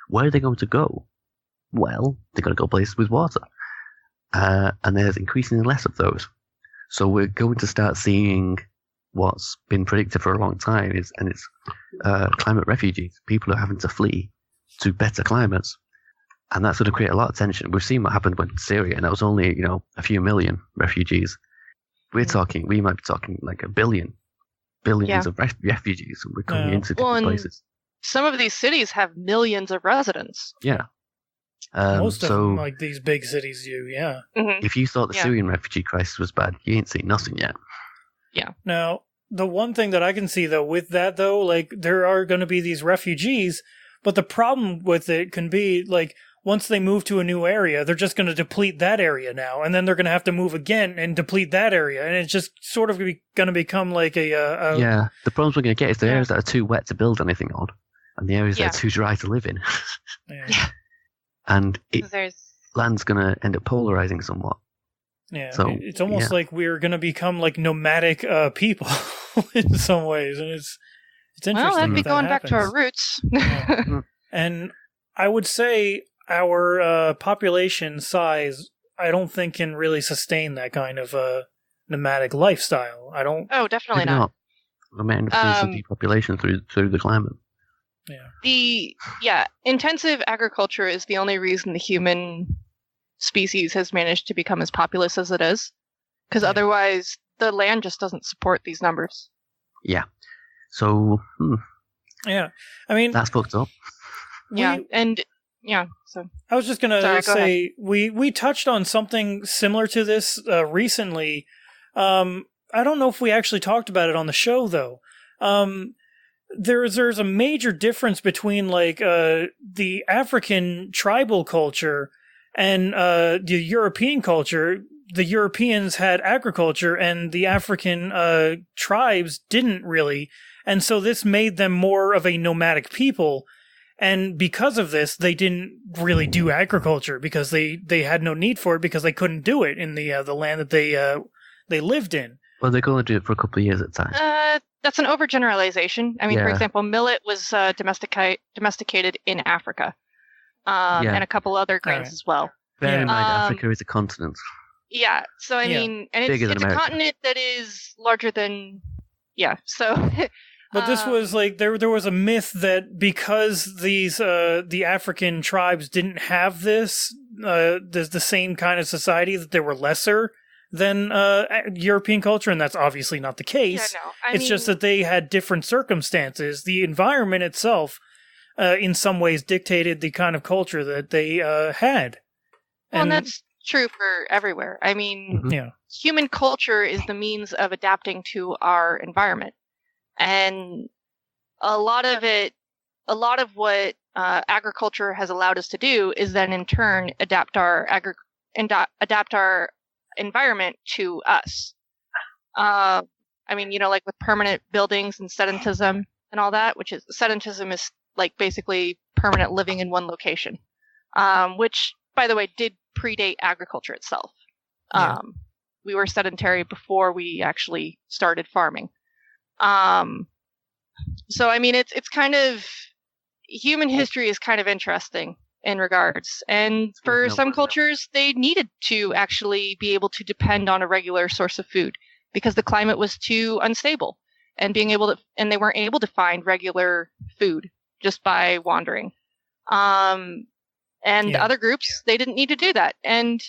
Where are they going to go? Well, they're going to go places with water. And there's increasingly less of those. So we're going to start seeing what's been predicted for a long time, it's climate refugees. People are having to flee to better climates. And that's going to create a lot of tension. We've seen what happened with Syria, and that was only, a few million refugees. We might be talking like billions of refugees. We're coming into different places. Some of these cities have millions of residents. Yeah. Most of them, like these big cities do, yeah. Mm-hmm. If you thought the Syrian refugee crisis was bad, you ain't seen nothing yet. Yeah. Now, the one thing that I can see, though, with that, though, there are going to be these refugees, but the problem with it can be, once they move to a new area, they're just going to deplete that area now, and then they're going to have to move again and deplete that area, and it's just sort of going to become like a... Yeah, the problems we're going to get is the areas that are too wet to build anything on, and the areas that are too dry to live in. Yeah. And land's going to end up polarizing somewhat. Yeah, so, it's almost like we're going to become like nomadic people in some ways, and it's interesting. Well, that'd be going back to our roots. And I would say our population size, I don't think can really sustain that kind of nomadic lifestyle. I don't. Oh, definitely not. We may end up seeing some depopulation through the climate. Yeah. Intensive agriculture is the only reason the human species has managed to become as populous as it is, because otherwise the land just doesn't support these numbers. Yeah. So, Yeah. I mean, that's fucked up. Yeah, so I was just going Sorry, to go say, we touched on something similar to this recently. I don't know if we actually talked about it on the show, though. There's a major difference between like the African tribal culture and the European culture. The Europeans had agriculture, and the African tribes didn't really, and so this made them more of a nomadic people. And because of this, they didn't really do agriculture because they had no need for it because they couldn't do it in the land that they lived in. Well, they're going to do it for a couple of years at a time. that's an overgeneralization. I mean, for Yeah. example, millet was domesticated in Africa, and a couple other grains Alright. as well. Bear in mind, Um, Africa is a continent. Yeah, so I Yeah. mean, and Bigger than it's a America. continent that is larger than, so. But this was like there was a myth that because these the African tribes didn't have this the same kind of society, that they were lesser than European culture, and that's obviously not the case. Yeah, no, It's just that they had different circumstances. The environment itself, in some ways, dictated the kind of culture that they had. well, and that's true for everywhere. I mean, Mhm. yeah, human culture is the means of adapting to our environment, and a lot of what agriculture has allowed us to do is then in turn adapt our environment to us. I mean, like with permanent buildings and sedentism and all that, which is sedentism is like basically permanent living in one location, which, by the way, did predate agriculture itself. Yeah. We were sedentary before we actually started farming. So I mean, it's kind of, human history is kind of interesting in regards, and for some cultures, they needed to actually be able to depend on a regular source of food because the climate was too unstable, and they weren't able to find regular food just by wandering. And Yeah. other groups, they didn't need to do that. And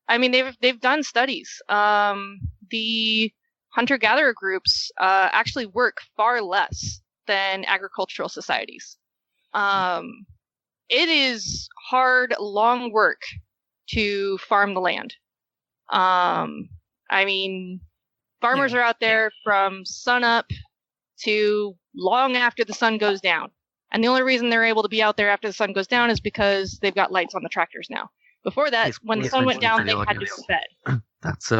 I mean, they've done studies. The hunter-gatherer groups actually work far less than agricultural societies. It is hard, long work to farm the land. I mean, farmers Yeah. are out there from sun up to long after the sun goes down. And the only reason they're able to be out there after the sun goes down is because they've got lights on the tractors now. Before that, It's- when the it's sun went mentioned down, in the they had to audience. go to bed. That's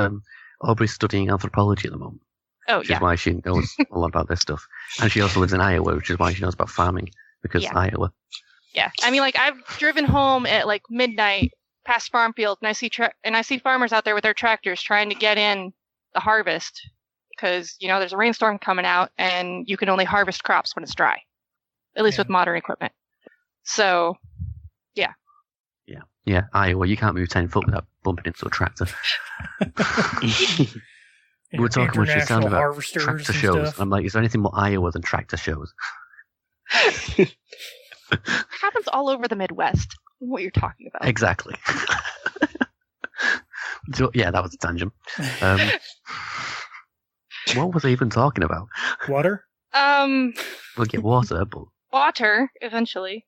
Aubrey's studying anthropology at the moment, Oh, which yeah. is why she knows a lot about this stuff. And she also lives in Iowa, which is why she knows about farming, because Yeah. Iowa. Yeah. I mean, like, I've driven home at, like, midnight past farm fields, and I see farmers out there with their tractors trying to get in the harvest because, there's a rainstorm coming out, and you can only harvest crops when it's dry, at least Yeah. with modern equipment. So, Yeah, Iowa. You can't move 10 foot without bumping into a tractor. We were talking when she was sounding International about harvesters tractor and shows. stuff. I'm like, is there anything more Iowa than tractor shows? it happens all over the Midwest. What you're talking about. Exactly. So, yeah, that was a tangent. What was I even talking about? Water. We'll get water, but Water, eventually.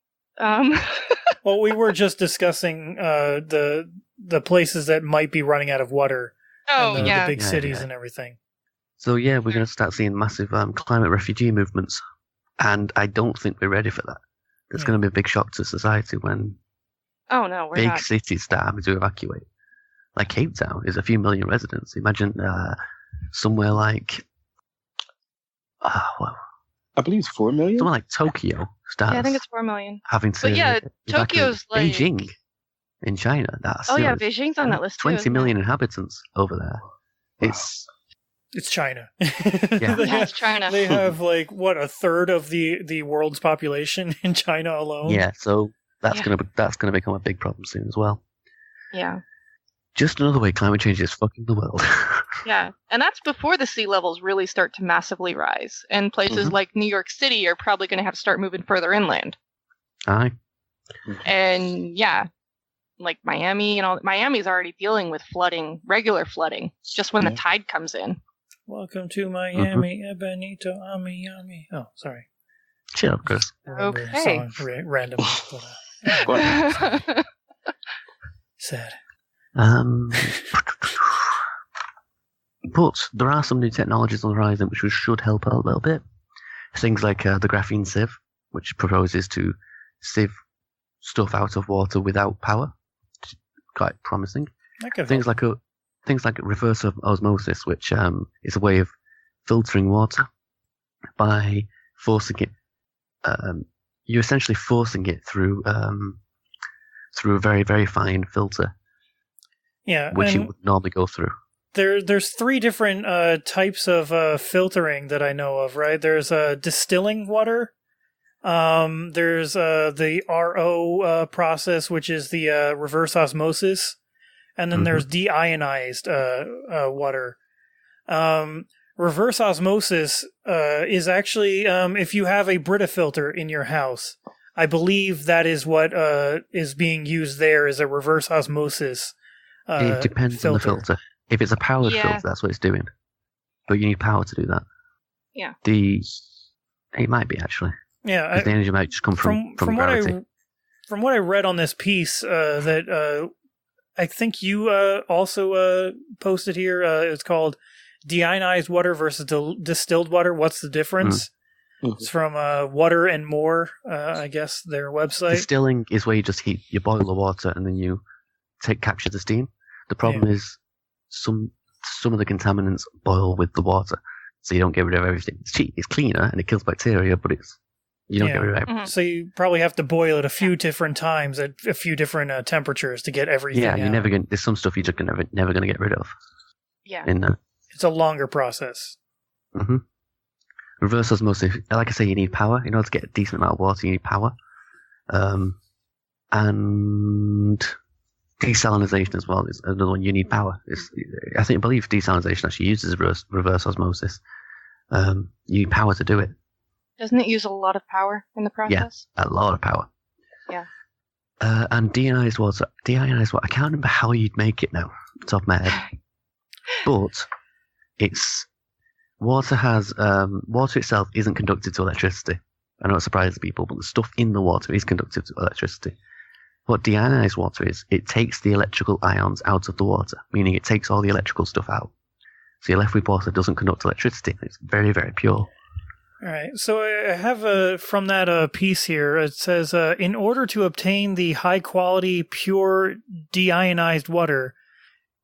Well, we were just discussing the places that might be running out of water. Oh, and the yeah. big Yeah, cities yeah. and everything. so yeah, we're going to start seeing massive climate refugee movements, and I don't think we're ready for that. It's Yeah. going to be a big shock to society when Oh, no, we're big not. cities start having to evacuate. Like Cape Town is a few million residents. Imagine somewhere like, I believe it's 4 million. somewhere like Tokyo starts Yeah, I think it's 4 million. having to. But yeah, evacuate. Tokyo's like- Beijing in China. That's Oh, yeah, serious. Beijing's on that list, too. 20 isn't million inhabitants over there. It's It's China. Yeah. they, it? Yeah, have, it's China. they have like what, a third of the world's population in China alone. yeah. So that's Yeah. gonna become a big problem soon as well. Yeah. Just another way climate change is fucking the world. Yeah, and that's before the sea levels really start to massively rise. And places Mhm. like New York City are probably going to have to start moving further inland. Aye. And yeah, like Miami's already dealing with flooding, regular flooding, just when the Yeah. tide comes in. Welcome to Miami, Ebenito, Ami, Ami. Oh, sorry. Chill, Chris. Okay. Song random. But, sad. But there are some new technologies on the horizon which should help a little bit. Things like the graphene sieve, which proposes to sieve stuff out of water without power. Quite promising. Things like reverse osmosis, which is a way of filtering water by forcing it. You're essentially forcing it through a very, very fine filter. Yeah, which it would normally go through. There's three different types of filtering that I know of, right? There's distilling water. There's the RO process, which is the reverse osmosis. And then there's deionized water. Reverse osmosis is actually if you have a Brita filter in your house. I believe that is what is being used there is a reverse osmosis it depends filter. On the filter. If it's a powered filter, that's what it's doing. But you need power to do that. Yeah. It might be, actually. Yeah. The energy might just come from gravity. From what I read on this piece, that I think you also posted here, it's called Deionized Water versus Distilled Water. What's the difference? It's from Water and More, I guess, their website. Distilling is where you boil the water and then you capture the steam. The problem is some of the contaminants boil with the water, so you don't get rid of everything. It's cleaner and it kills bacteria, but you don't get rid of everything. So you probably have to boil it a few different times at a few different temperatures to get everything out. There's some stuff you're just never going to get rid of. Yeah. It's a longer process. Mm-hmm. Reverse osmosis, like I say, you need power. In order to get a decent amount of water, you need power. And desalinization as well is another one. You need power. I believe desalinization actually uses reverse osmosis. You need power to do it. Doesn't it use a lot of power in the process? Yeah, a lot of power. Yeah. And deionized water, I can't remember how you'd make it now, off the top of my head. But water itself isn't conducted to electricity. I know it surprises people, but the stuff in the water is conducted to electricity. What deionized water is, it takes the electrical ions out of the water, meaning it takes all the electrical stuff out. So you're left with water that doesn't conduct electricity. It's very, very pure. All right. So I have from that piece here, it says, in order to obtain the high-quality, pure, deionized water,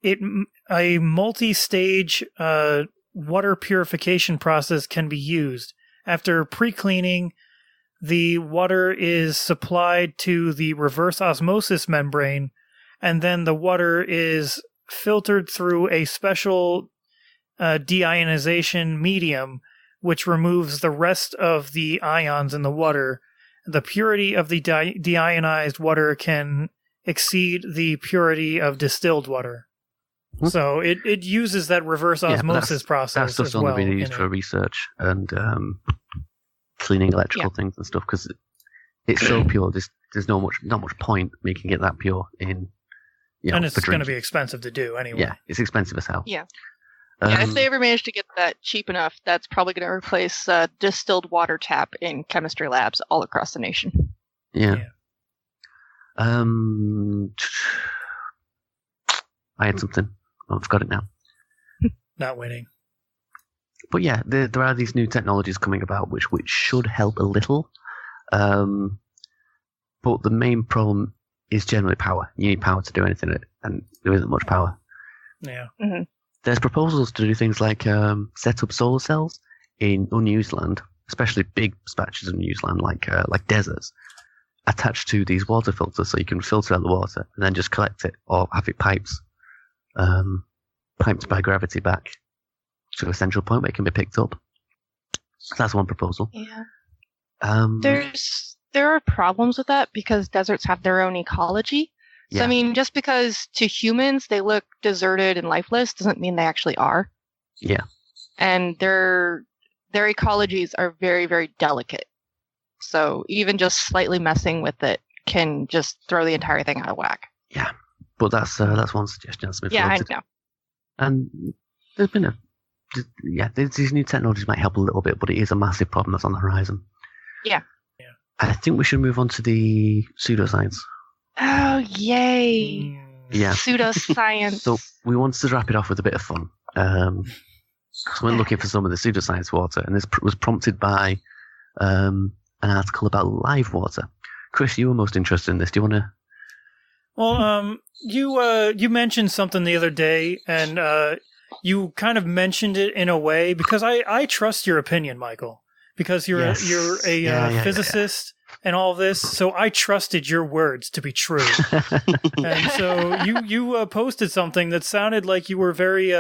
a multi-stage water purification process can be used. After pre-cleaning, the water is supplied to the reverse osmosis membrane, and then the water is filtered through a special deionization medium, which removes the rest of the ions in the water. The purity of the deionized water can exceed the purity of distilled water. So it uses that reverse osmosis process. That stuff's only been used for research and cleaning electrical things and stuff because it's so pure. There's not much point making it that pure in. And it's going to be expensive to do anyway. Yeah, it's expensive as hell. Yeah. If they ever manage to get that cheap enough, that's probably going to replace distilled water tap in chemistry labs all across the nation. Yeah. I had something. I've got it now. Not winning. But yeah, there are these new technologies coming about which should help a little. But the main problem is generally power. You need power to do anything, and there isn't much power. Yeah. Mm-hmm. There's proposals to do things like set up solar cells in unused land, especially big patches of unused land like deserts, attached to these water filters so you can filter out the water and then just collect it or have it piped by gravity back to a central point where it can be picked up. So that's one proposal. Yeah. There are problems with that because deserts have their own ecology. So, Yeah. I mean, just because to humans they look deserted and lifeless doesn't mean they actually are. Yeah. And their ecologies are very, very delicate. So even just slightly messing with it can just throw the entire thing out of whack. Yeah. But that's one suggestion that's been Yeah, I floated. know. And there's been a these new technologies might help a little bit, but it is a massive problem that's on the horizon. Yeah. I think we should move on to the pseudoscience. Oh, yay. Yeah. Pseudo-science. So we wanted to wrap it off with a bit of fun. So we're looking for some of the pseudoscience water, and this was prompted by an article about live water. Chris, you were most interested in this. Do you want to? Well, you mentioned something the other day, and you kind of mentioned it in a way because I trust your opinion, Michael, because you're a physicist and all this, so I trusted your words to be true. And so you posted something that sounded like you were very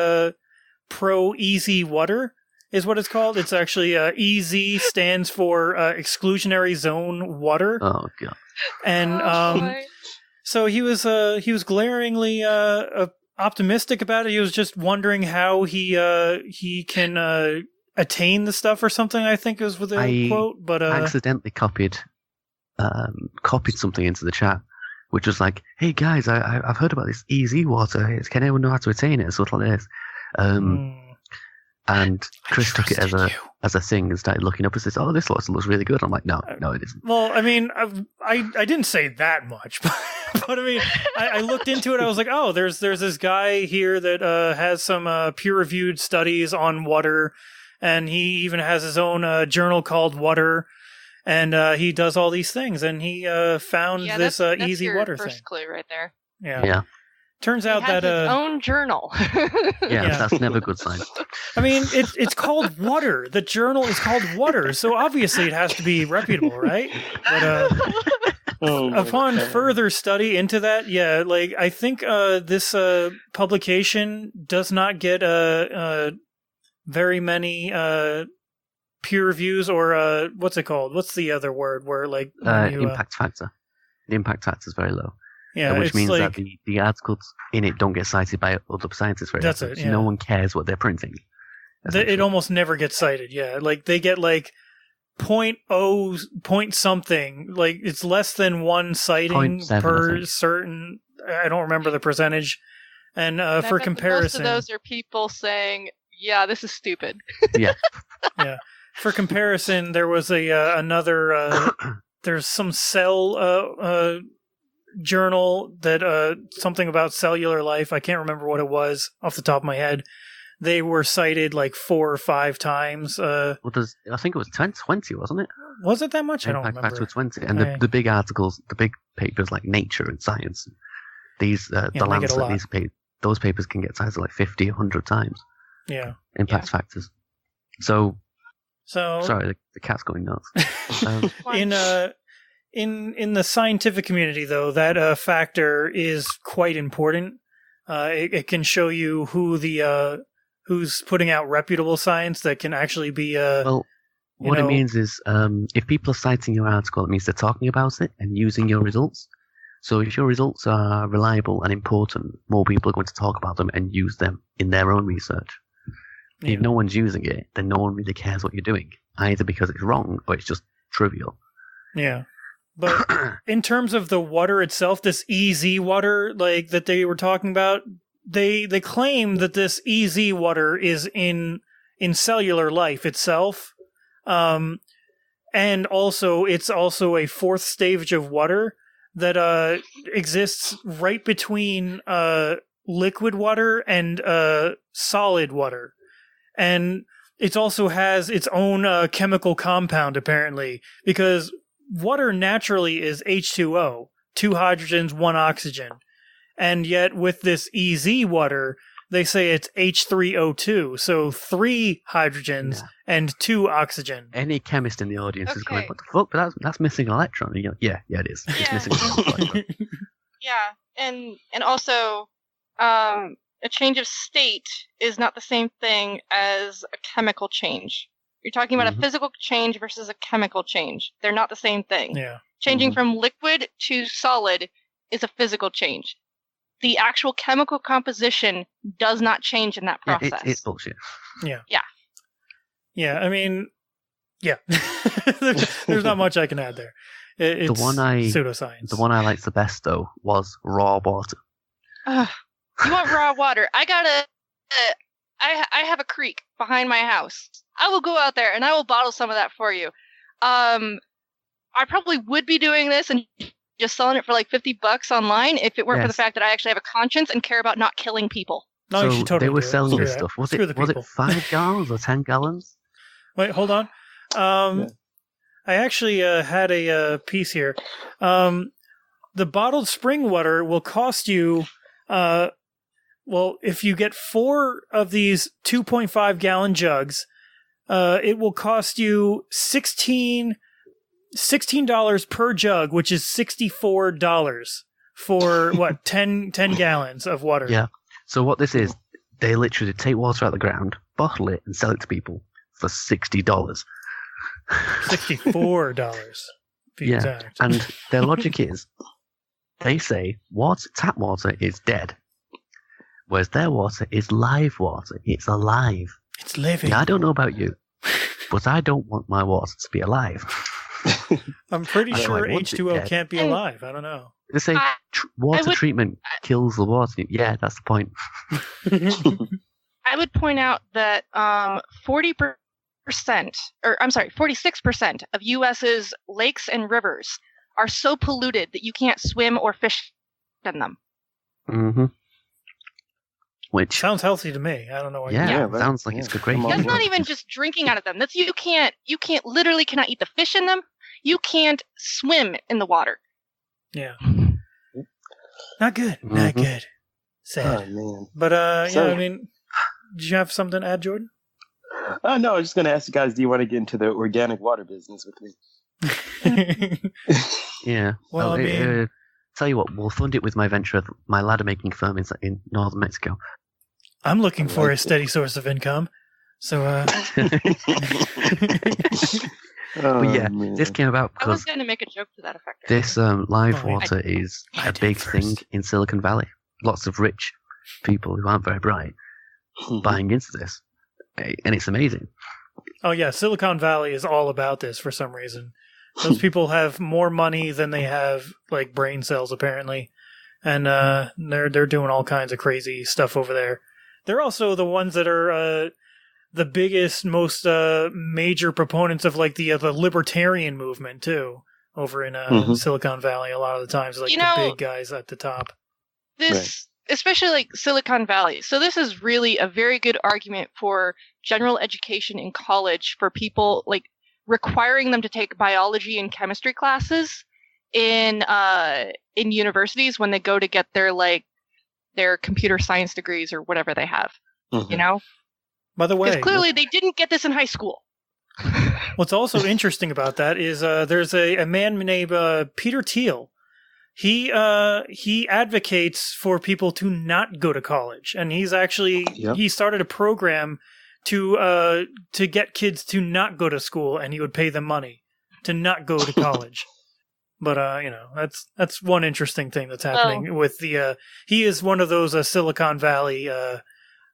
pro easy water, is what it's called. It's actually EZ stands for exclusionary zone water. Oh god! And so he was glaringly optimistic about it. He was just wondering how he can attain the stuff or something. I think it was with a quote, but accidentally copied something into the chat, which was like, "Hey guys, I've heard about this EZ water. Can anyone know how to attain it?" Sort of like this. And Chris took it as a thing and started looking up and says, "Oh, this looks really good." I'm like, no, it isn't. Well, I mean, I didn't say that much, but I mean, I looked into it. I was like, oh, there's this guy here that has some peer-reviewed studies on water, and he even has his own journal called Water, and he does all these things, and he found this that's easy your water first thing. clue right there. Yeah. Turns out he has that his own journal. Yeah, that's never a good sign. I mean, it's called Water. The journal is called Water, so obviously it has to be reputable, right? But upon further study into that, I think this publication does not get very many peer reviews or what's it called? What's the other word? Where impact factor. The impact factor is very low. Yeah, which means that the articles in it don't get cited by other scientists very often. That's it. Yeah. No one cares what they're printing. It almost never gets cited. Yeah, like they get like point something. Like it's less than one citing 0.7, per certain. I don't remember the percentage. And for comparison, most of those are people saying, "Yeah, this is stupid." Yeah. Yeah. For comparison, there was another. There's some cell journal that something about cellular life. I can't remember what it was off the top of my head. They were cited like 4 or 5 times. I think it was 20, wasn't it? Was it that much? I don't remember. Factor 20, and the big articles, the big papers like Nature and Science, these the Lancet, those papers can get cited like 50, 100 times. Yeah, impact factors. So sorry, the cat's going nuts. In the scientific community, though, that factor is quite important. It can show you who's putting out reputable science that can actually be. Well, what it means is, if people are citing your article, it means they're talking about it and using your results. So if your results are reliable and important, more people are going to talk about them and use them in their own research. Yeah. If no one's using it, then no one really cares what you're doing, either because it's wrong or it's just trivial. Yeah. But in terms of the water itself, this EZ water, like that they were talking about, they claim that this EZ water is in cellular life itself, and also it's also a 4th stage of water that exists right between liquid water and solid water, and it also has its own chemical compound apparently, because water naturally is H2O, 2 hydrogens, 1 oxygen. And yet with this EZ water, they say it's H3O2, so 3 hydrogens and 2 oxygen. Any chemist in the audience is going, what the fuck? But that's missing an electron. And yeah, it is. Yeah. It's missing an electron. Yeah, and also a change of state is not the same thing as a chemical change. You're talking about a physical change versus a chemical change. They're not the same thing. Yeah. Changing from liquid to solid is a physical change. The actual chemical composition does not change in that process. Yeah, it's bullshit. Yeah. Yeah. Yeah, I mean, yeah. there's not much I can add there. It's pseudoscience. The one I liked the best, though, was raw water. You want raw water? I have a creek behind my house. I will go out there and I will bottle some of that for you. I probably would be doing this and just selling it for like $50 online if it weren't for the fact that I actually have a conscience and care about not killing people. No, you should totally they were do it. selling Screw this that. stuff. Was Screw it the people. 5 gallons or 10 gallons? Wait, hold on. I actually had a piece here. The bottled spring water will cost you, if you get 4 of these 2.5 gallon jugs, it will cost you $16 per jug, which is $64 for what 10 gallons of water. Yeah. So what this is, they literally take water out of the ground, bottle it, and sell it to people for $60. $64. Yeah, exact. and their logic is, they say tap water is dead, whereas their water is live water. It's alive. It's living. Yeah, I don't know about you, but I don't want my water to be alive. I'm pretty sure I want it H2O dead. can't be alive. I don't know. They say water treatment kills the water. Yeah, that's the point. I would point out that 46% of U.S.'s lakes and rivers are so polluted that you can't swim or fish in them. Mm-hmm. Which sounds healthy to me. I don't know why. Sounds like it's great. That's not even just drinking out of them. That's you cannot eat the fish in them. You can't swim in the water. Yeah. Not good. Mm-hmm. Not good. Sad. Oh, man. But I mean, did you have something to add, Jordan? No, I was just going to ask you guys, do you want to get into the organic water business with me? Yeah. Well, I mean, tell you what, we'll fund it with my venture, my ladder making firm in northern Mexico. I'm looking for a steady source of income. So, but yeah, this came about because I was going to make a joke to that effect. This live water is a big thing in Silicon Valley. Lots of rich people who aren't very bright buying into this, and it's amazing. Oh yeah, Silicon Valley is all about this for some reason. Those people have more money than they have like brain cells apparently, and they're doing all kinds of crazy stuff over there. They're also the ones that are the biggest, most major proponents of like the libertarian movement too, over in Silicon Valley. A lot of the times, like the big guys at the top. Especially like Silicon Valley. So this is really a very good argument for general education in college for people, like requiring them to take biology and chemistry classes in universities when they go to get their computer science degrees or whatever they have. You know. By the way, because clearly they didn't get this in high school. What's also interesting about that is there's a man named Peter Thiel. He advocates for people to not go to college, and he's actually he started a program to get kids to not go to school, and he would pay them money to not go to college. But that's one interesting thing that's happening with the. He is one of those Silicon Valley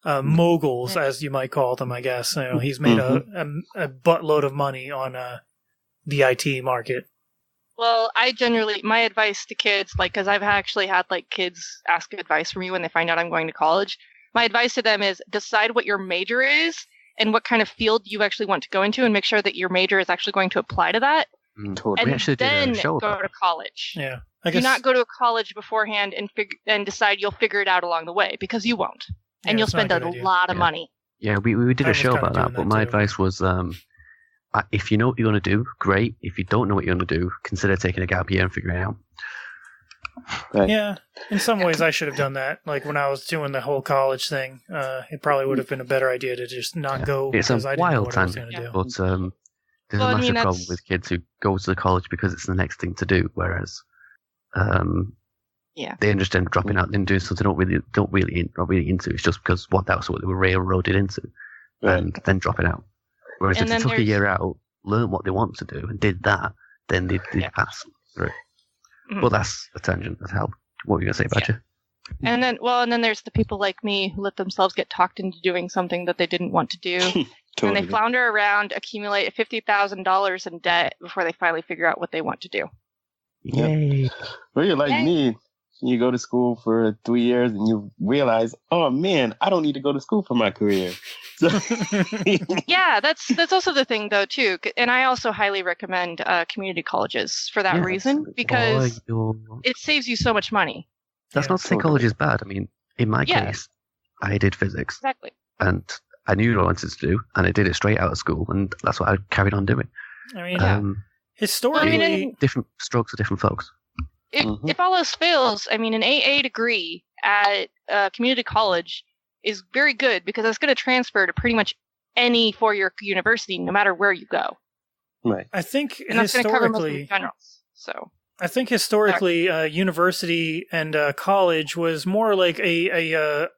moguls, as you might call them, I guess. He's made a buttload of money on the IT market. Well, my advice to kids, because I've actually had kids ask advice from me when they find out I'm going to college. My advice to them is decide what your major is and what kind of field you actually want to go into, and make sure that your major is actually going to apply to that. Totally. And then go to college. Yeah, do not go to a college beforehand and decide you'll figure it out along the way, because you won't. And you'll spend a lot of money. Yeah, we did a show about that, but my advice was, if you know what you want to do, great. If you don't know what you want to do, consider taking a gap year and figuring it out. Right. Yeah, in some ways I should have done that. Like when I was doing the whole college thing, it probably would have been a better idea to just not go. It's a wild time, but there's a massive problem with kids who go to the college because it's the next thing to do, whereas they just end up dropping out and doing something they're not really into. It's just because that's what they were railroaded into, and then dropping out. Whereas if they took a year out, learned what they want to do, and did that, then they'd pass through. Mm-hmm. Well, that's a tangent. That's how. What were you going to say about you? And then there's the people like me who let themselves get talked into doing something that they didn't want to do. Totally. And they flounder around, accumulate $50,000 in debt before they finally figure out what they want to do. Yay! Well, you're like me. You go to school for 3 years and you realize, oh man, I don't need to go to school for my career. So Yeah, that's also the thing though too, and I also highly recommend community colleges for that reason because it saves you so much money. That's not to say college is bad. I mean, in my case, I did physics. Exactly. And I knew what I wanted to do, and I did it straight out of school, and that's what I carried on doing. I mean, historically, different strokes for different folks. If all else fails, I mean, an AA degree at community college is very good because it's going to transfer to pretty much any four-year university, no matter where you go. Right. I think and that's going to cover most of the generals. So I think historically, university and college was more like a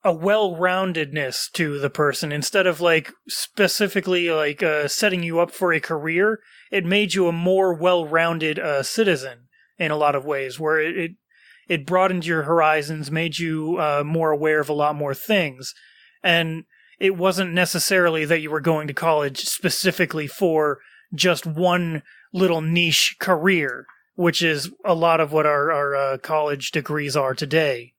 well-roundedness to the person instead of like specifically like setting you up for a career. It made you a more well-rounded citizen in a lot of ways, where it broadened your horizons, made you more aware of a lot more things, and it wasn't necessarily that you were going to college specifically for just one little niche career, which is a lot of what our college degrees are today,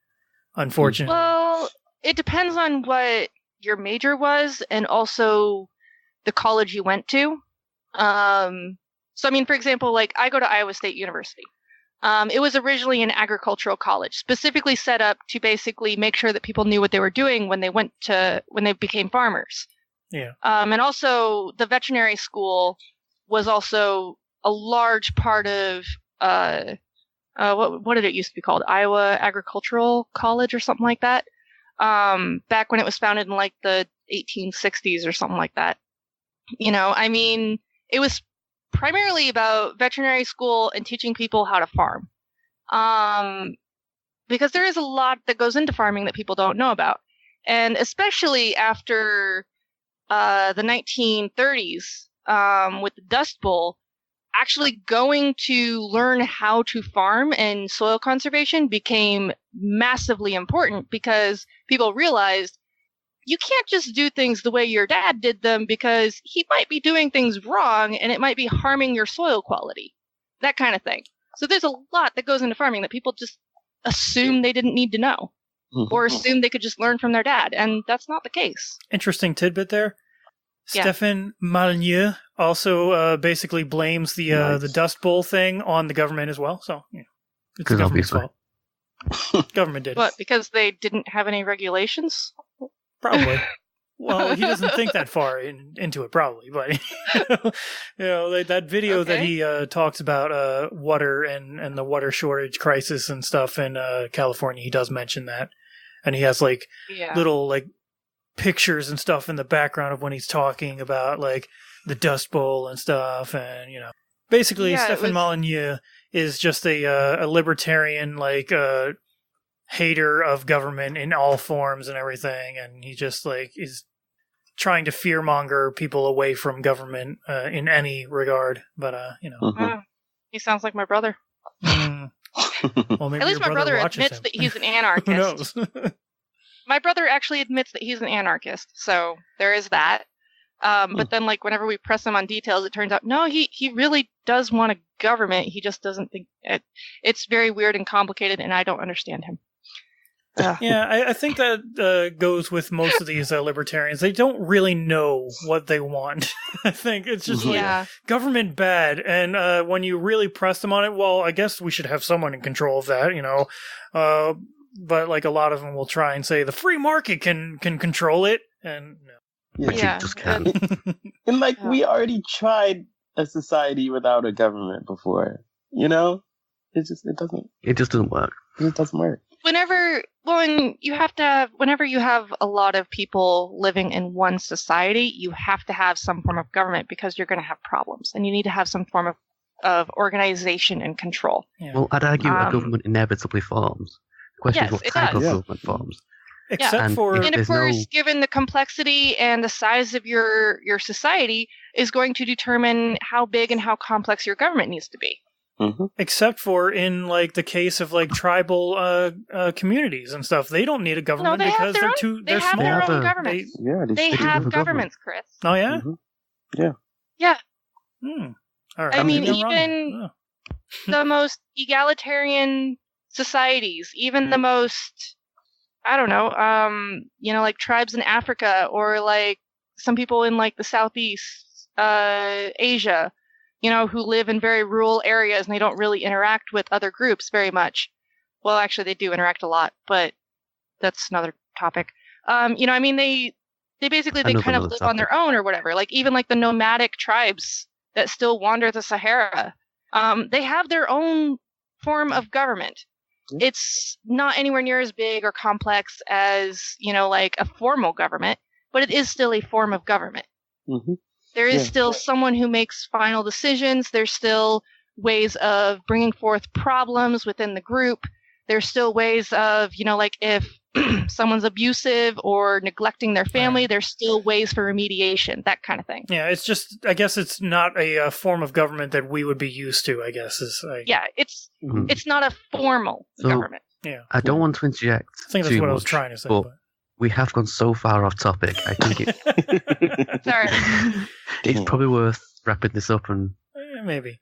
unfortunately. Well, it depends on what your major was and also the college you went to. So, I mean, for example, like I go to Iowa State University. It was originally an agricultural college, specifically set up to basically make sure that people knew what they were doing when they became farmers. Yeah. And also the veterinary school was also a large part of what did it used to be called? Iowa Agricultural College or something like that. Back when it was founded in like the 1860s or something like that. You know, I mean, it was primarily about veterinary school and teaching people how to farm. Because there is a lot that goes into farming that people don't know about. And especially after the 1930s, with the Dust Bowl, actually going to learn how to farm and soil conservation became massively important because people realized you can't just do things the way your dad did them because he might be doing things wrong and it might be harming your soil quality. That kind of thing. So there's a lot that goes into farming that people just assume they didn't need to know or assume they could just learn from their dad. And that's not the case. Interesting tidbit there. Yeah. Stephen Malnieu also basically blames the Dust Bowl thing on the government as well. So it's the government's fault. Government did. What, because they didn't have any regulations? Probably. Well, he doesn't think that far into it, probably. But that video that he talks about water and the water shortage crisis and stuff in California, he does mention that, and he has like little like pictures and stuff in the background of when he's talking about like the Dust Bowl and stuff, and basically Stephen Molyneux is just a libertarian like hater of government in all forms and everything, and he just like is trying to fearmonger people away from government in any regard. But he sounds like my brother. Well, maybe at least my brother admits that he's an anarchist. Who knows? My brother actually admits that he's an anarchist, so there is that. But then, like, whenever we press him on details, it turns out, no, he really does want a government. He just doesn't think it's very weird and complicated, and I don't understand him. Yeah, I think that goes with most of these libertarians. They don't really know what they want. I think it's just like government bad, and when you really press them on it, well, I guess we should have someone in control of that, But like a lot of them will try and say the free market can control it, and no. But you just can't. And like we already tried a society without a government before, it just doesn't. It just doesn't work. It doesn't work. Whenever you have a lot of people living in one society, you have to have some form of government because you're going to have problems, and you need to have some form of organization and control. Yeah. Well, I'd argue a government inevitably forms. The question is what type of government forms. Except for, and of course, given the complexity and the size of your society, is going to determine how big and how complex your government needs to be. Mm-hmm. Except for in like the case of like tribal communities and stuff, they don't need a government because they're small. They have their own governments. They have governments, Chris. Oh yeah, yeah. All right. I mean, even the most egalitarian societies, even the most, I don't know, like tribes in Africa, or like some people in like the Southeast Asia, who live in very rural areas and they don't really interact with other groups very much. Well, actually, they do interact a lot, but that's another topic. They basically kind of live on their own or whatever. Like even like the nomadic tribes that still wander the Sahara, they have their own form of government. It's not anywhere near as big or complex as, like a formal government, but it is still a form of government. Mm-hmm. There is still someone who makes final decisions. There's still ways of bringing forth problems within the group. There's still ways of, like if someone's abusive or neglecting their family, there's still ways for remediation, that kind of thing. Yeah, it's just, I guess it's not a form of government that we would be used to, I guess. It's not a formal government. Yeah. I don't want to interject. I think that's what I was trying to say. But we have gone so far off topic. I think Sorry. It's probably worth wrapping this up and maybe.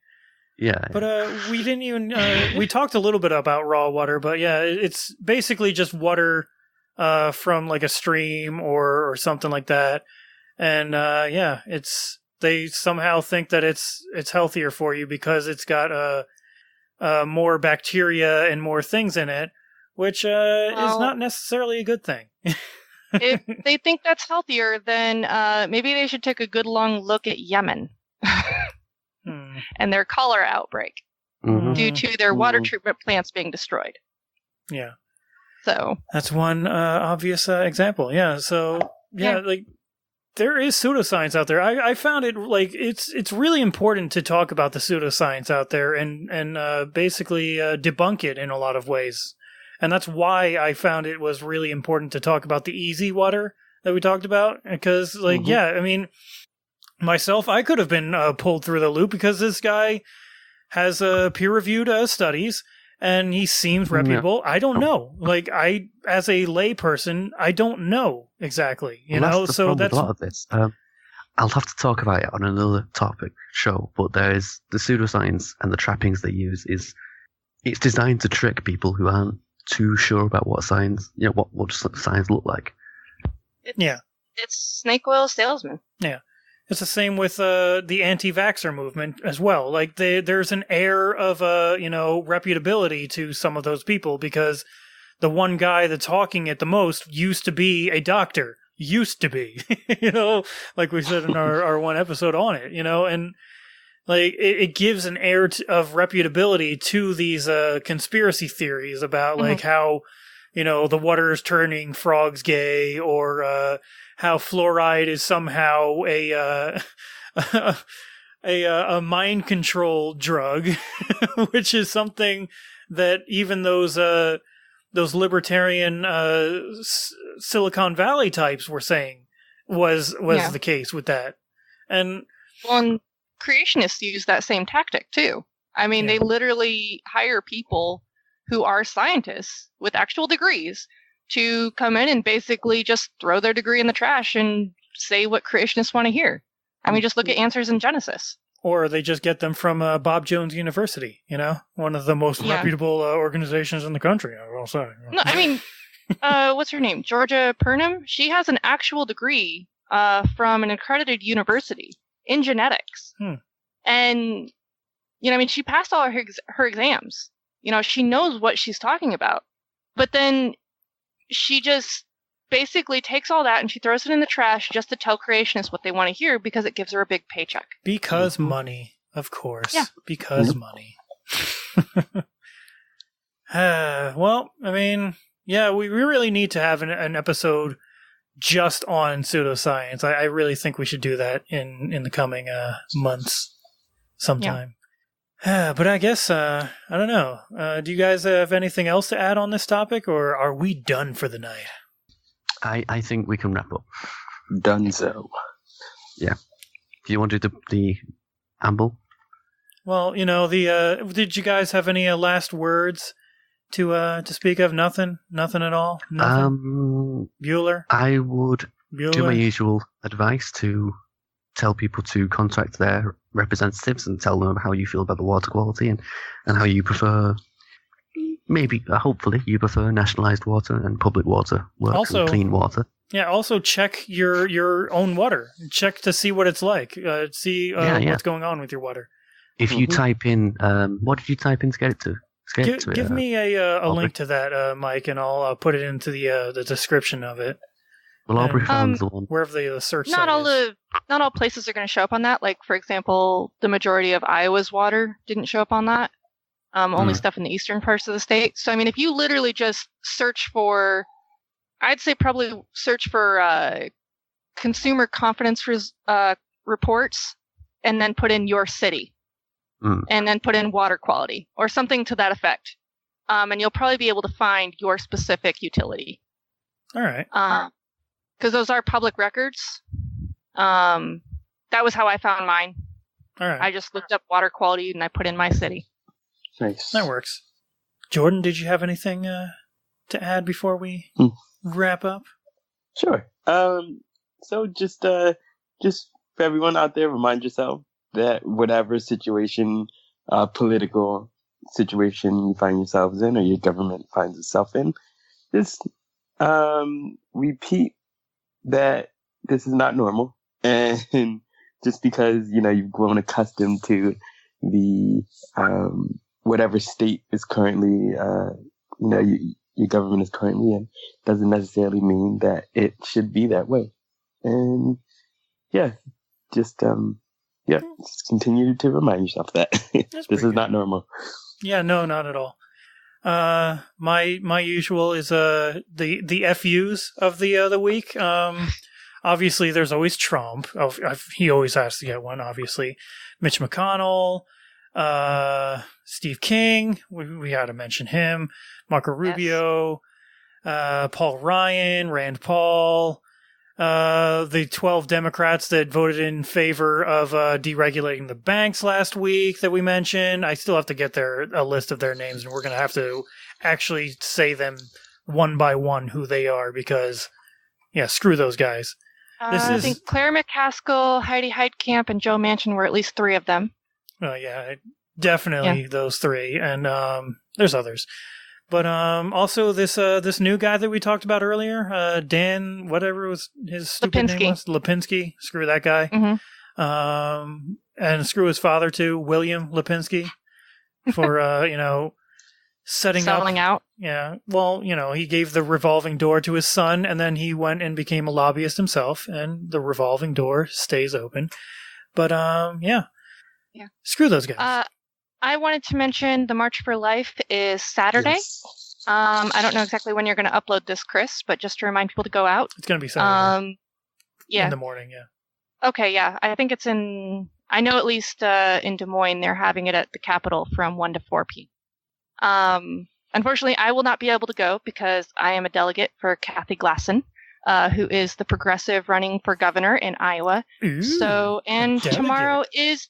Yeah. But we didn't even we talked a little bit about raw water, but yeah, it's basically just water from like a stream or something like that. And they somehow think that it's healthier for you because it's got more bacteria and more things in it, which is not necessarily a good thing. If they think that's healthier, then maybe they should take a good long look at Yemen and their cholera outbreak due to their water treatment plants being destroyed. Yeah. So that's one obvious example. Yeah. So like there is pseudoscience out there. I found it like it's really important to talk about the pseudoscience out there and basically debunk it in a lot of ways. And that's why I found it was really important to talk about the easy water that we talked about. Because, I mean, myself, I could have been pulled through the loop because this guy has peer-reviewed studies and he seems reputable. I don't know. Like, as a lay person, I don't know exactly. That's a lot of this. I'll have to talk about it on another topic show, but there is the pseudoscience and the trappings they use it's designed to trick people who aren't too sure about what science, what science look like. It's snake oil salesman. Yeah. It's the same with the anti-vaxxer movement as well. Like there's an air of reputability to some of those people because the one guy that's hawking it the most used to be a doctor. Used to be, like we said in our one episode on it, and like it gives an air of reputability to these conspiracy theories about like how the water is turning frogs gay, or how fluoride is somehow a mind control drug, which is something that even those libertarian Silicon Valley types were saying was the case with that. And creationists use that same tactic too. I mean, they literally hire people who are scientists with actual degrees to come in and basically just throw their degree in the trash and say what creationists want to hear. I mean, just look at Answers in Genesis. Or they just get them from Bob Jones University, one of the most reputable organizations in the country, I will say. No, I mean, what's her name? Georgia Purnam? She has an actual degree from an accredited university in genetics. And, she passed all her exams. She knows what she's talking about. But then she just basically takes all that and she throws it in the trash just to tell creationists what they want to hear because it gives her a big paycheck. Because money, of course. Yeah. Because money. Well, I mean, we really need to have an episode just on pseudoscience. I really think we should do that in the coming months sometime. But I guess, I don't know. Do you guys have anything else to add on this topic, or are we done for the night? I think we can wrap up. Dunzo. Yeah. Do you want to do the amble? Well, did you guys have any last words to speak of? Nothing at all? Nothing? Bueller? I would do my usual advice to tell people to contact their representatives and tell them how you feel about the water quality and how you prefer maybe, hopefully, you prefer nationalized water and public water work Also, and clean water. Yeah, also check your own water. Check to see what it's like. See what's going on with your water. If you type in, what did you type in to get it to? Give me a link to that, Mike, and I'll put it into the description of it. Well, Aubrey found the one. Wherever the search not site is. Not all places are going to show up on that. Like, for example, the majority of Iowa's water didn't show up on that. Only stuff in the eastern parts of the state. So, I mean, if you literally just search for, I'd say probably search for consumer confidence reports, and then put in your city, and then put in water quality or something to that effect, and you'll probably be able to find your specific utility. All right. Because those are public records. That was how I found mine. All right. I just looked up water quality and I put in my city. Nice. That works. Jordan, did you have anything to add before we wrap up? Sure. So just for everyone out there, remind yourself that whatever situation, political situation you find yourselves in, or your government finds itself in, just repeat that this is not normal, and just because you've grown accustomed to the whatever state is currently your government is currently in, doesn't necessarily mean that it should be that way. And just continue to remind yourself that this is not normal. Yeah, no, not at all. My usual is the FUs of the week. Obviously, there's always Trump. He always has to get one. Obviously, Mitch McConnell, Steve King. We had to mention him. Marco Rubio, Paul Ryan, Rand Paul. The 12 Democrats that voted in favor of deregulating the banks last week that we mentioned. I still have to get a list of their names, and we're going to have to actually say them one by one who they are because, screw those guys. I think Claire McCaskill, Heidi Heitkamp, and Joe Manchin were at least three of them. Definitely those three, and there's others. But also this new guy that we talked about earlier, Dan, whatever was his stupid name was, Lipinski. Screw that guy. Mm-hmm. And screw his father too, William Lipinski, for selling out. Yeah. Well, he gave the revolving door to his son, and then he went and became a lobbyist himself, and the revolving door stays open. But screw those guys. I wanted to mention the March for Life is Saturday. Yes. I don't know exactly when you're going to upload this, Chris, but just to remind people to go out. It's going to be Saturday. In the morning, yeah. Okay, yeah. I think it's I know at least in Des Moines, they're having it at the Capitol from 1 to 4 p.m. Unfortunately, I will not be able to go because I am a delegate for Kathy Glasson, who is the progressive running for governor in Iowa. Ooh, tomorrow is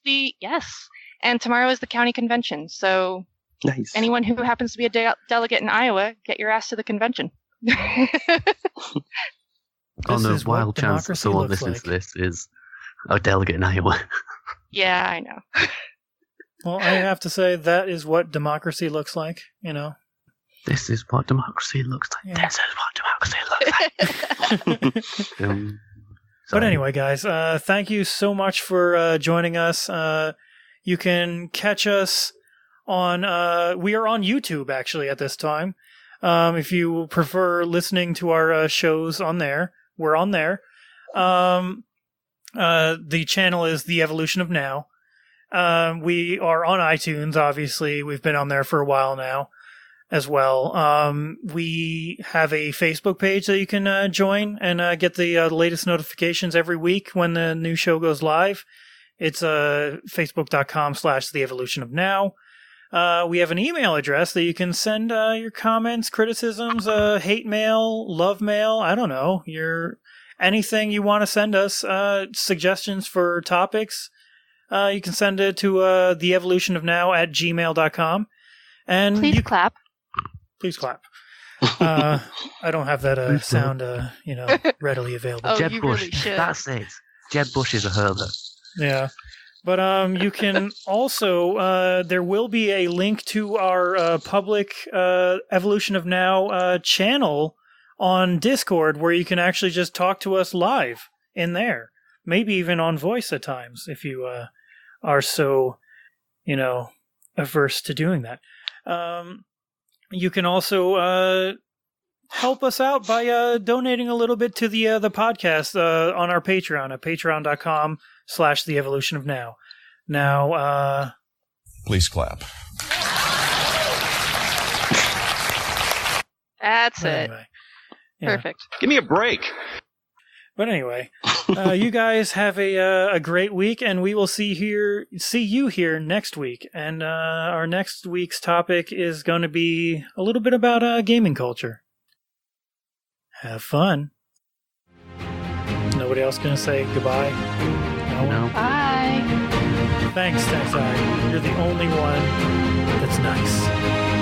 tomorrow is the county convention. So nice. Anyone who happens to be a delegate in Iowa, get your ass to the convention. On the wild chance that someone listening to this is a delegate in Iowa. Yeah, I know. Well, I have to say that is what democracy looks like, This is what democracy looks like. Yeah. This is what democracy looks like. But anyway, guys, thank you so much for joining us. You can catch us on, we are on YouTube actually at this time. If you prefer listening to our shows on there, we're on there. The channel is The Evolution of Now. We are on iTunes, obviously. We've been on there for a while now as well. We have a Facebook page that you can join and get the latest notifications every week when the new show goes live. It's facebook.com/The Evolution of Now. We have an email address that you can send your comments, criticisms, hate mail, love mail, I don't know, anything you want to send us, suggestions for topics. You can send it to theevolutionofnow@gmail.com. And Please clap. Please clap. I don't have that sound, readily available. Oh, Jeb you Bush, really should. that's it. Jeb Bush is a Herbert. Yeah. But you can also, there will be a link to our public Evolution of Now channel on Discord where you can actually just talk to us live in there. Maybe even on voice at times if you are so, averse to doing that. You can also help us out by donating a little bit to the podcast on our Patreon at patreon.com/The Evolution of Now. Now, please clap. That's it. Anyway, yeah. Perfect. Give me a break. But anyway, you guys have a great week, and we will see you here next week. And our next week's topic is going to be a little bit about gaming culture. Have fun. Nobody else going to say goodbye? No. Bye. Thanks, I. You're the only one that's nice.